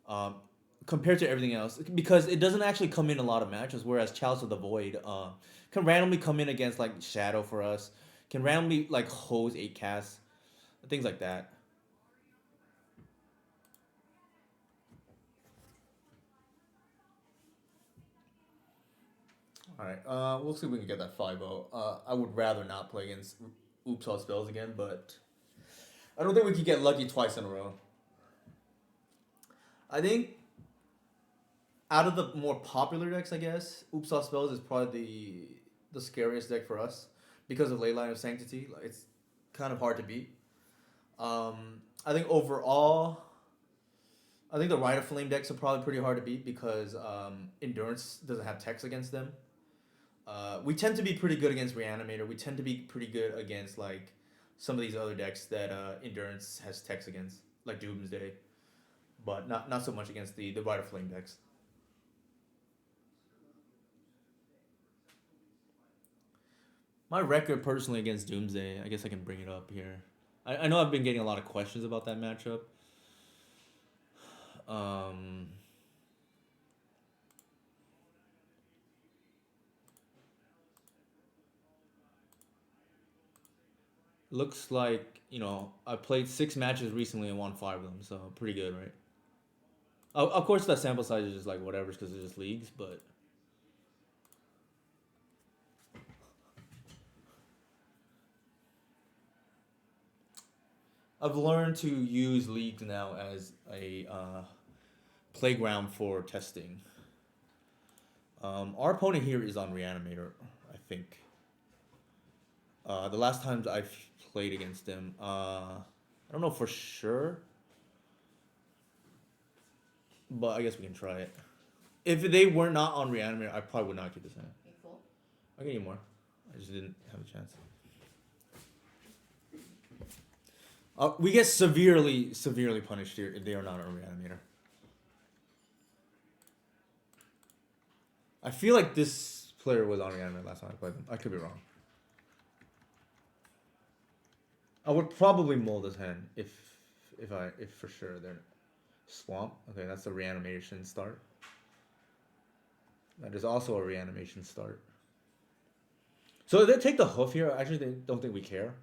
um, compared to everything else, because it doesn't actually come in a lot of matches. Whereas Chalice of the Void, can randomly come in against like Shadow for us, can randomly like hose 8 casts, things like that. All right, we'll see if we can get that 5-0. I would rather not play against Oops All Spells again, but I don't think we could get lucky twice in a row. I think out of the more popular decks, I guess Oops All Spells is probably the scariest deck for us because of Leyline of Sanctity. Like, it's kind of hard to beat. I think overall, I think the Rite of Flame decks are probably pretty hard to beat because Endurance doesn't have text against them. We tend to be pretty good against Reanimator. We tend to be pretty good against like some of these other decks that Endurance has text against, like Doomsday, but not so much against the Rite of Flame decks. My record personally against Doomsday, I guess I can bring it up here. I know I've been getting a lot of questions about that matchup. Um, looks like I played 6 matches recently and won 5 of them, so pretty good, right? Of course, that sample size is just like whatever, because it's just leagues, but I've learned to use leagues now as a playground for testing. Our opponent here is on Reanimator, I think. The last times I've played against him, I don't know for sure, but I guess we can try it. If they were not on Reanimator, I probably would not keep this hand. You full? I can get more. I just didn't have a chance. We get severely punished here if they are not on Reanimator. I feel like this player was on Reanimator last time I played them. I could be wrong. I would probably mold this hand if for sure they're Swamp. Okay, that's a reanimation start. That is also a reanimation start. So if they take the hoof here, I actually don't think we care.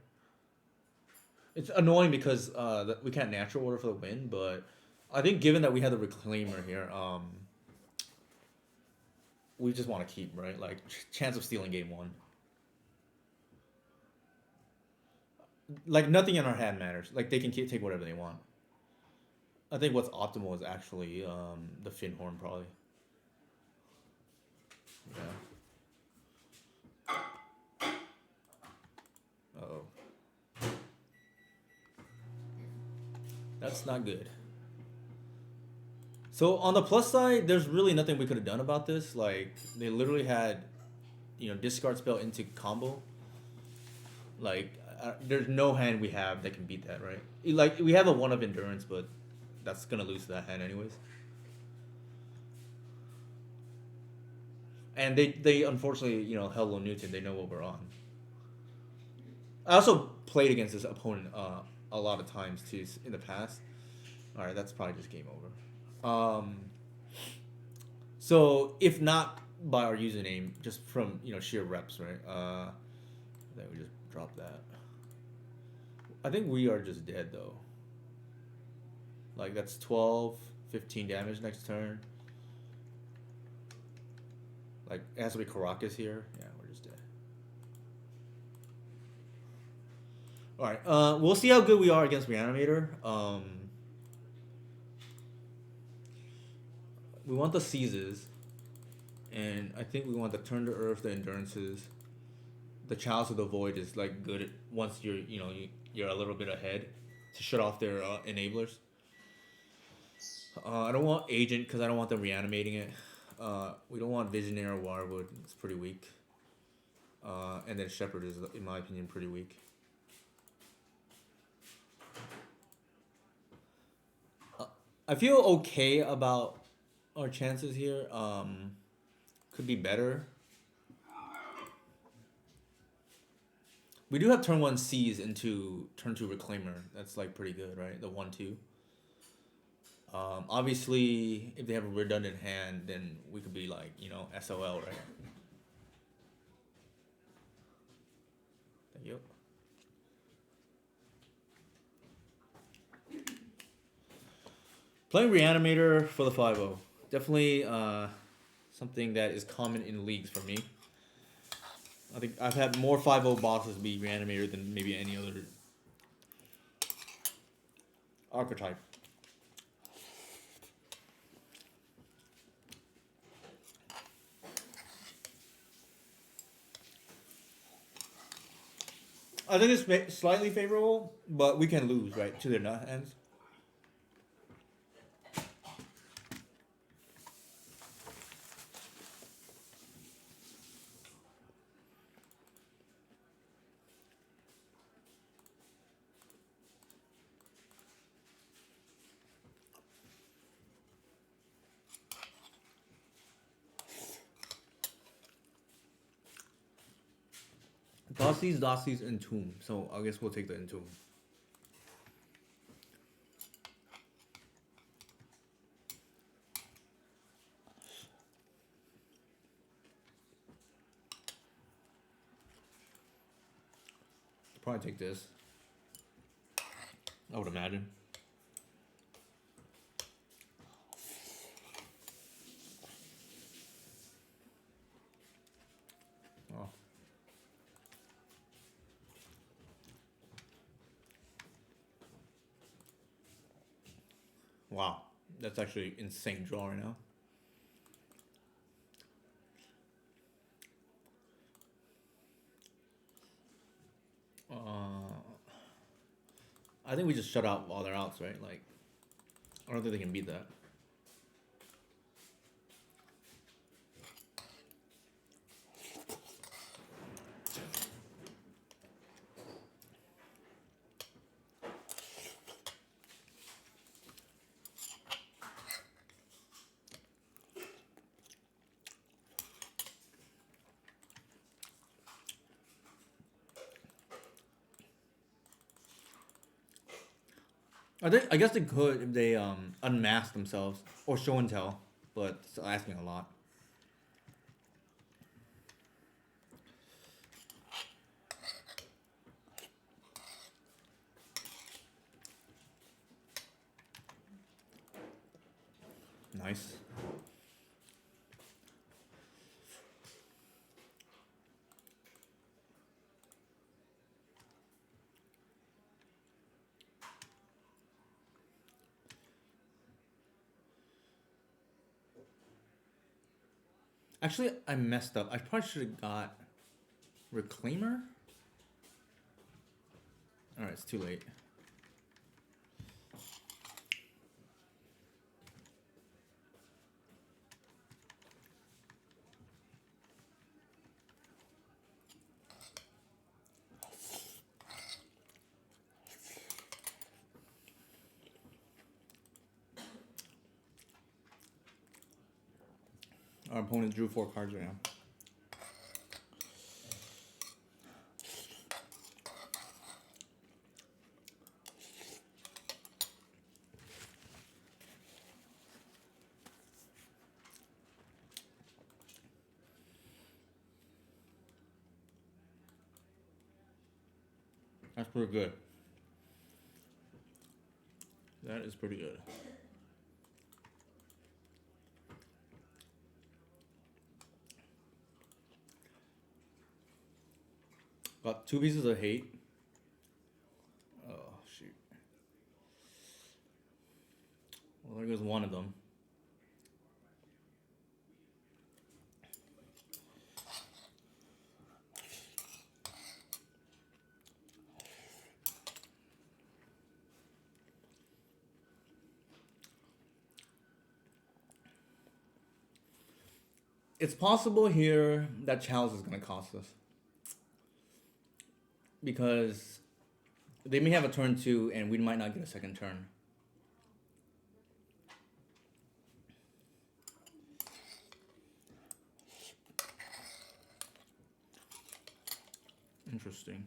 It's annoying because we can't natural order for the win, but I think given that we have the Reclaimer here, we just want to keep, right? Like, chance of stealing game 1. Like, nothing in our hand matters. Like, they can take whatever they want. I think what's optimal is actually the Fin Horn, probably. Yeah. Uh-oh. That's not good. So on the plus side, there's really nothing we could have done about this. Like, they literally had, discard spell into combo. Like, there's no hand we have that can beat that, right? Like, we have a 1 of Endurance, but that's gonna lose to that hand anyways. And they unfortunately, Hello Newton, they know what we're on. I also played against this opponent a lot of times too in the past. All right, that's probably just game over. So if not by our username, just from sheer reps, right? Then we just drop that. I think we are just dead though. Like, that's 12, 15 damage next turn. Like, it has to be Caracas here. Yeah, we're just dead. All right. We'll see how good we are against Reanimator. We want the seizes, and I think we want the turn to earth, the endurances. The chalice of the void is like good once you're a little bit ahead to shut off their enablers. I don't want agent because I don't want them reanimating it. We don't want visionary or wirewood. It's pretty weak. And then shepherd is, in my opinion, pretty weak. I feel okay about our chances here. Could be better. We do have turn one C's into turn two reclaimer. That's like pretty good, right? The 1/2. Obviously, if they have a redundant hand, then we could be like SOL, right? Yep. Playing Reanimator for the 5-0. Definitely something that is common in leagues for me. I think I've had more 5-0 bosses be Reanimator than maybe any other archetype. I think it's slightly favorable, but we can lose, right, to their nut ends. Dossies, Entomb. So I guess we'll take the Entomb. Probably take this. I would imagine. Oh. Wow. That's actually insane draw right now. I think we just shut out all their outs, right? Like, I don't think they can beat that. I guess they could if they unmask themselves or show and tell, but it's asking a lot. Nice. Actually, I messed up. I probably should have got Reclaimer. Alright, it's too late. Our opponent drew 4 cards right now. That's pretty good. That is pretty good. Got 2 pieces of hate. just one of them. It's possible here that Chalice is gonna cost us because they may have a turn two, and we might not get a second turn. Interesting.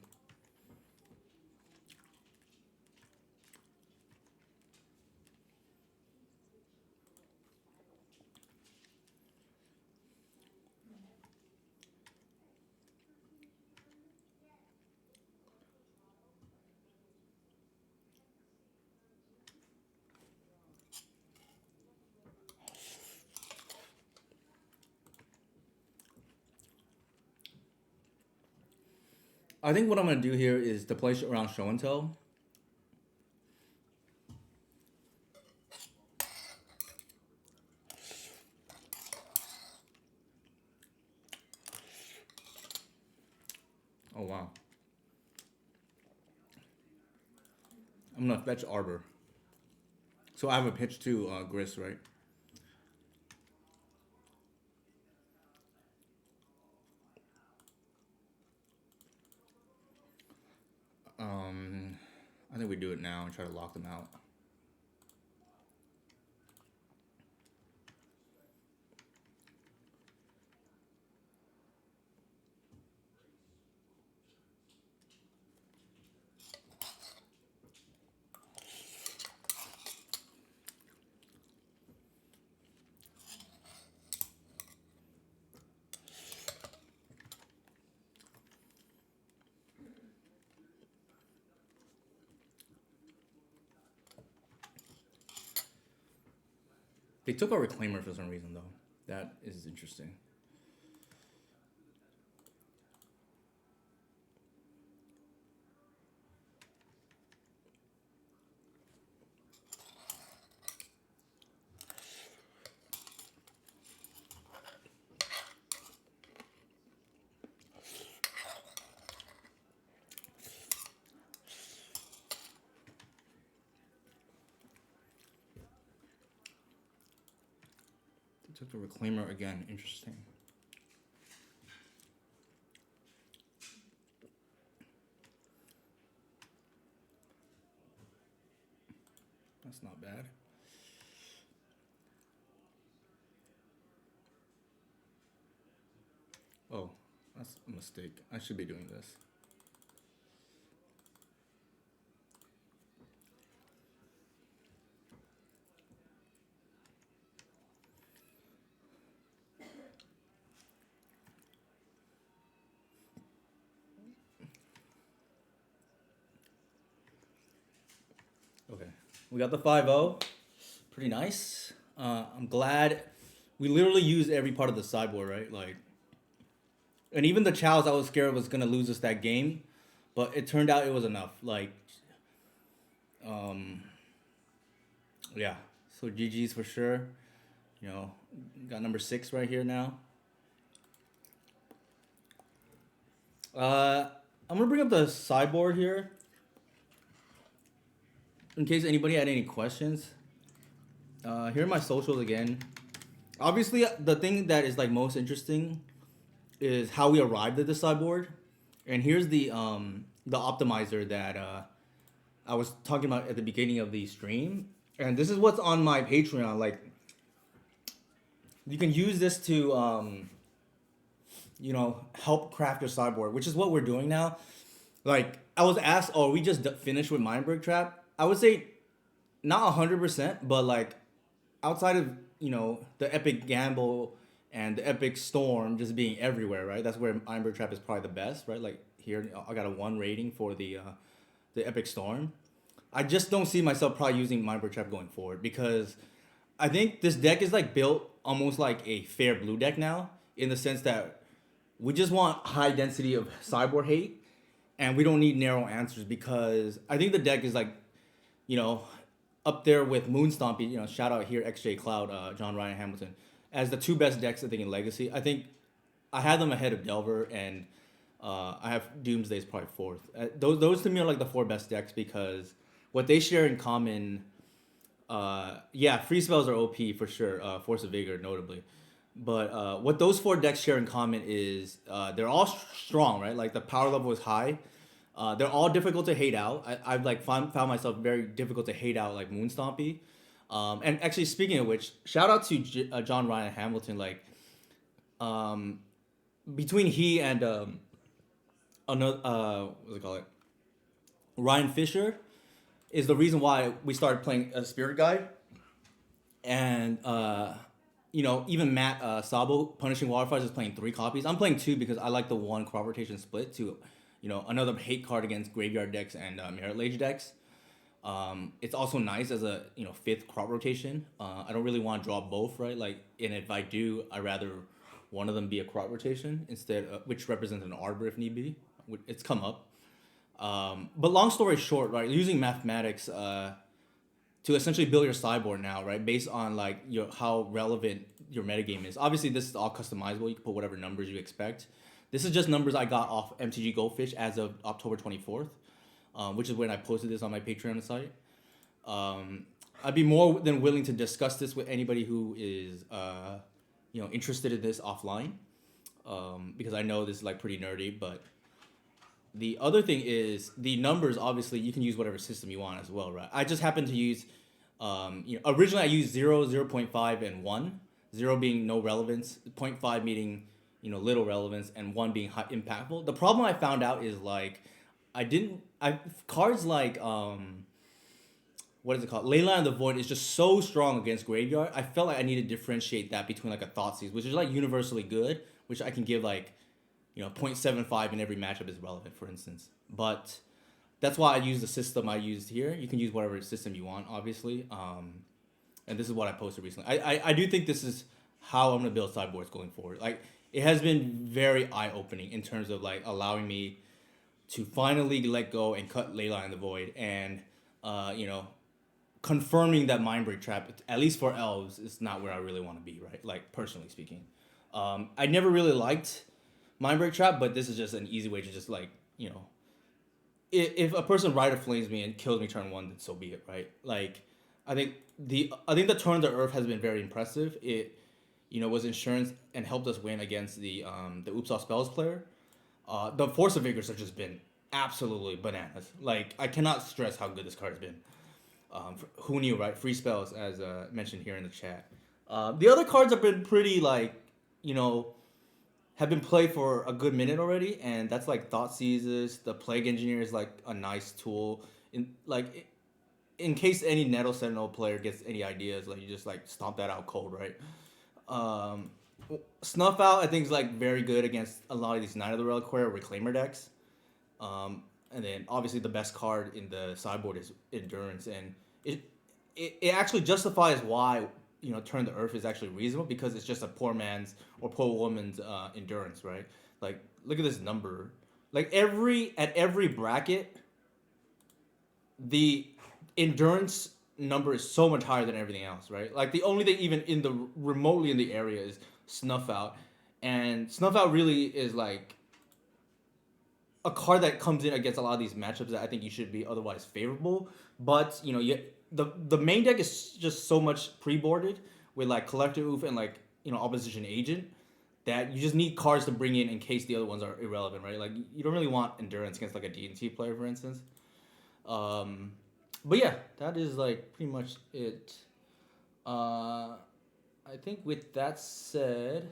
I think what I'm gonna do here is to play around show and tell. Oh wow. I'm gonna fetch Arbor. So I have a pitch to Gris, right? I think we do it now and try to lock them out. They took our Reclaimer for some reason, though. That is interesting. They took the Reclaimer again. Interesting. That's not bad. Oh, that's a mistake. I should be doing this. Okay, we got the 5-0. Pretty nice. I'm glad we literally used every part of the sideboard, right? Like, and even the Chalice I was scared was gonna lose us that game, but it turned out it was enough. Like, yeah. So GG's for sure. You know, got number 6 right here now. I'm gonna bring up the sideboard here in case anybody had any questions. Here are my socials again. Obviously, the thing that is like most interesting is how we arrived at the sideboard, and here's the optimizer that I was talking about at the beginning of the stream, and this is what's on my Patreon. Like, you can use this to you know, help craft your sideboard, which is what we're doing now. Like, I was asked, "Oh, we just finished with Mindbreak Trap?" I would say not 100%, but like outside of, you know, the Epic Gamble and the Epic Storm just being everywhere, right? That's where Mindbreak Trap is probably the best, right? Like here, I got a 1 rating for the Epic Storm. I just don't see myself probably using Mindbreak Trap going forward because I think this deck is like built almost like a fair blue deck now, in the sense that we just want high density of sideboard hate, and we don't need narrow answers because I think the deck is like, you know, up there with Moonstompy. Shout out here, XJ Cloud, John Ryan Hamilton, as the two best decks I think in Legacy. I think I had them ahead of Delver, and I have Doomsday's probably fourth. Those to me are like the four best decks because what they share in common. Yeah, free spells are OP for sure. Force of Vigor, notably. But what those four decks share in common is they're all strong, right? Like the power level is high. They're all difficult to hate out. I've like found myself very difficult to hate out like Moonstompy. And actually, speaking of which, shout out to John Ryan Hamilton. Like, um, between he and another what's it called? Ryan Fisher is the reason why we started playing a Spirit Guide, and even Matt Sabo, Punishing Waterfires, is playing 3 copies. I'm playing 2 because I like the one crop rotation split to, another hate card against graveyard decks and Merit Lage decks. It's also nice as a 5th crop rotation. I don't really want to draw both, right? Like, and if I do, I rather one of them be a crop rotation instead, which represents an arbor if need be. It's come up. But long story short, right? Using mathematics to essentially build your sideboard now, right? Based on like how relevant your metagame is. Obviously, this is all customizable. You can put whatever numbers you expect. This is just numbers I got off MTG Goldfish as of October 24th, which is when I posted this on my Patreon site. I'd be more than willing to discuss this with anybody who is interested in this offline, because I know this is like pretty nerdy, but. The other thing is the numbers. Obviously, you can use whatever system you want as well, right? I just happen to use, originally I used 0, 0.5, and 1. 0 being no relevance, 0.5 meaning, little relevance, and 1 being high impactful. The problem I found out is like, cards like, what is it called? Leyline of the Void is just so strong against Graveyard. I felt like I need to differentiate that between like a Thoughtseize, which is like universally good, which I can give like, 0.75 in every matchup is relevant, for instance. But that's why I use the system I used here. You can use whatever system you want, obviously. And this is what I posted recently. I do think this is how I'm going to build sideboards going forward. Like, it has been very eye-opening in terms of, like, allowing me to finally let go and cut Leyline in the Void and, confirming that Mindbreak Trap, at least for elves, is not where I really want to be, right? Like, personally speaking. I never really liked Mindbreak Trap, but this is just an easy way to just like, if a person Rider Flames me and kills me turn 1, then so be it, right? Like, I think the Turn to Earth has been very impressive. It, was insurance and helped us win against the Oops All Spells player. The Force of Vigors have just been absolutely bananas. Like, I cannot stress how good this card has been. Who knew, right? Free spells, as mentioned here in the chat. The other cards have been pretty like, have been played for a good minute already, and that's like Thoughtseizes. The Plague Engineer is like a nice tool in case any Nettle Sentinel player gets any ideas, like you just like stomp that out cold, right? Snuff Out I think is like very good against a lot of these Knight of the Reliquary Reclaimer decks. And then obviously the best card in the sideboard is Endurance, and it actually justifies why Turn the Earth is actually reasonable, because it's just a poor man's or poor woman's endurance, right? Like, look at this number. Like, at every bracket, the endurance number is so much higher than everything else, right? Like, the only thing even in the remotely in the area is Snuff Out, and Snuff Out really is like a card that comes in against a lot of these matchups that I think you should be otherwise favorable. But the main deck is just so much pre-boarded with like Collector Oof and like Opposition Agent that you just need cards to bring in case the other ones are irrelevant, right? Like, you don't really want Endurance against like a D&T player, for instance. But yeah, that is like pretty much it. I think with that said,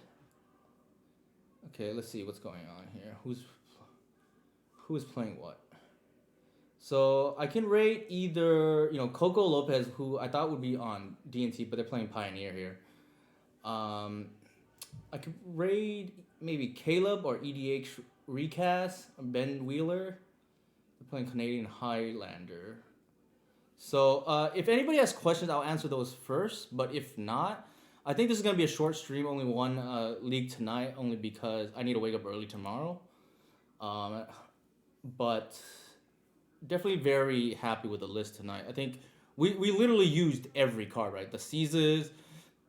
okay, let's see what's going on here. Who's playing what? So I can rate either Coco Lopez, who I thought would be on D&T, but they're playing Pioneer here. I could raid maybe Caleb or EDH Recast, Ben Wheeler. They're playing Canadian Highlander. So if anybody has questions, I'll answer those first. But if not, I think this is going to be a short stream. Only one league tonight, only because I need to wake up early tomorrow. But definitely very happy with the list tonight. I think we literally used every card, right? The Seizes,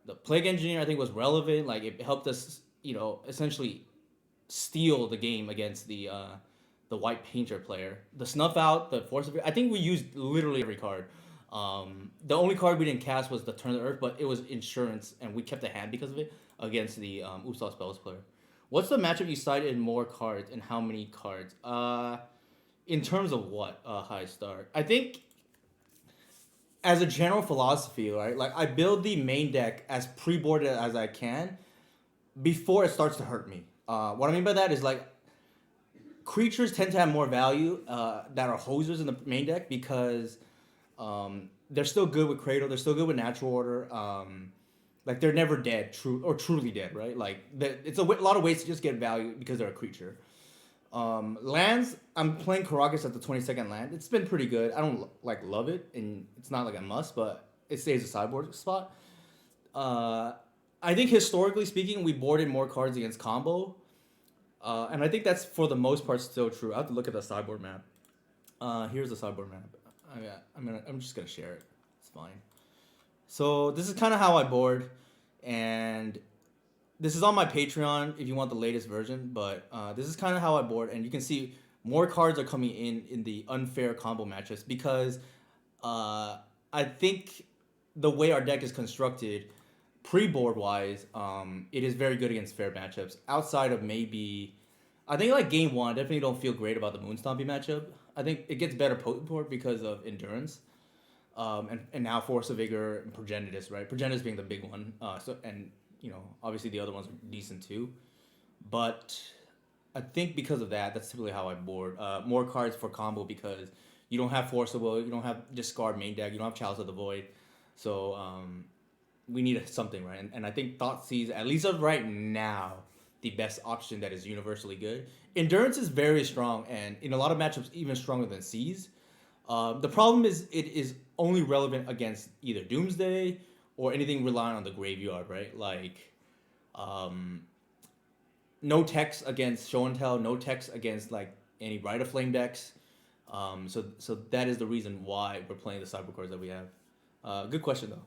the Plague Engineer, I think was relevant. Like it helped us, essentially steal the game against the White Painter player. The Snuff Out, the Force of I think we used literally every card. The only card we didn't cast was the Turn of the Earth, but it was insurance, and we kept a hand because of it against the Oops All Spells player. What's the matchup you cited in more cards, and how many cards? In terms of what, High Star? I think as a general philosophy, right? Like I build the main deck as pre-boarded as I can before it starts to hurt me. What I mean by that is like creatures tend to have more value that are hosers in the main deck because they're still good with Cradle, they're still good with Natural Order. Like they're never dead, truly dead, right? Like it's a lot of ways to just get value because they're a creature. Lands, I'm playing Karakas at the 22nd land. It's been pretty good. I don't love it, and it's not like a must, but it stays a sideboard spot. I think historically speaking, we boarded more cards against combo, and I think that's for the most part still true. I have to look at the sideboard map. Here's the sideboard map. I'm just gonna share it. It's fine. So this is kind of how I board, and this is on my Patreon if you want the latest version, but this is kind of how I board, and you can see more cards are coming in the unfair combo matchups because I think the way our deck is constructed, pre-board wise, it is very good against fair matchups. Outside of maybe, I think like game one, I definitely don't feel great about the Moonstompy matchup. I think it gets better potent board because of endurance. And now Force of Vigor and Progenitus, right? Progenitus being the big one. Obviously the other ones are decent too. But I think because of that, that's typically how I board. More cards for combo because you don't have Force of Will, you don't have Discard main deck, you don't have Chalice of the Void. So we need something, right? And I think Thoughtseize, at least of right now, the best option that is universally good. Endurance is very strong, and in a lot of matchups, even stronger than Seize. The problem is it is only relevant against either Doomsday or anything relying on the graveyard, right? Like, no text against Show and Tell, no text against like any Rite of Flame decks. So that is the reason why we're playing the sideboard cards that we have. Good question though.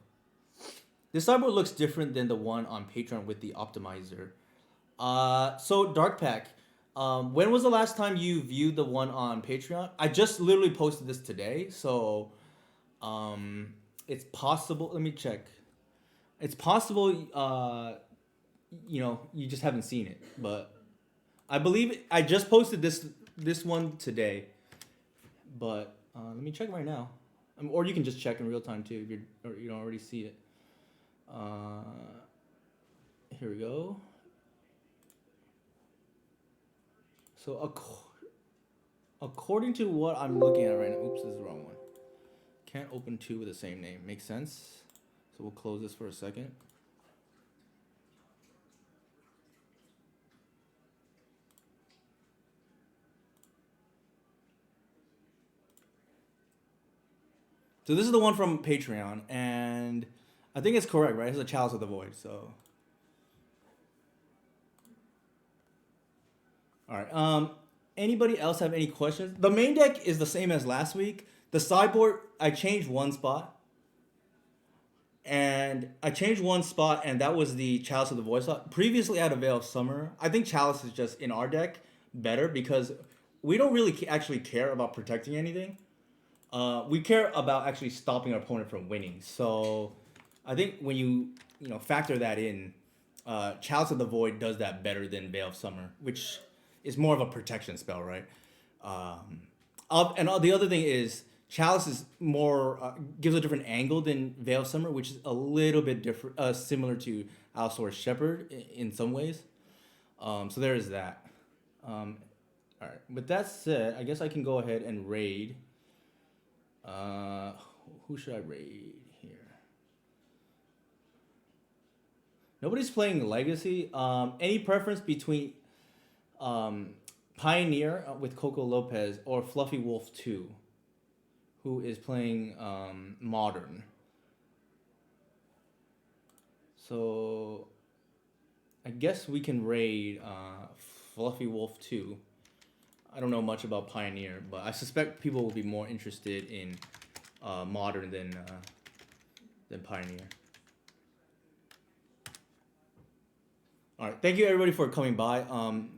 This sideboard looks different than the one on Patreon with the optimizer. So Dark Pack, when was the last time you viewed the one on Patreon? I just literally posted this today, so it's possible. Let me check. It's possible, you just haven't seen it, but I believe I just posted this one today. But let me check right now, or you can just check in real time too if you don't already see it. Here we go. So according to what I'm looking at right now, oops, this is the wrong one. Can't open two with the same name. Makes sense. So we'll close this for a second. So this is the one from Patreon, and I think it's correct, right? It's a Chalice of the Void, so. All right. Anybody else have any questions? The main deck is the same as last week. The sideboard, I changed one spot. And that was the Chalice of the Void slot. Previously, I had a Veil of Summer. I think Chalice is just, in our deck, better because we don't really actually care about protecting anything. We care about actually stopping our opponent from winning. So I think when you factor that in, Chalice of the Void does that better than Veil of Summer, which is more of a protection spell, right? And the other thing is Chalice is more gives a different angle than Veil of Summer, which is a little bit different, similar to Allosaurus Shepherd in some ways. So there is that. All right. With that said, I guess I can go ahead and raid. Who should I raid here? Nobody's playing Legacy. Any preference between Pioneer with Coco Lopez or Fluffy Wolf 2, who is playing Modern? So I guess we can raid Fluffy Wolf 2. I don't know much about Pioneer, but I suspect people will be more interested in modern than Pioneer. All right, thank you everybody for coming by.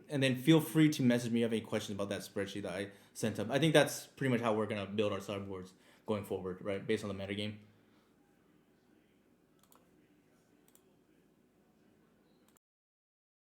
And then feel free to message me if you have any questions about that spreadsheet that I sent up. I think that's pretty much how we're gonna build our sideboards going forward, right? Based on the metagame.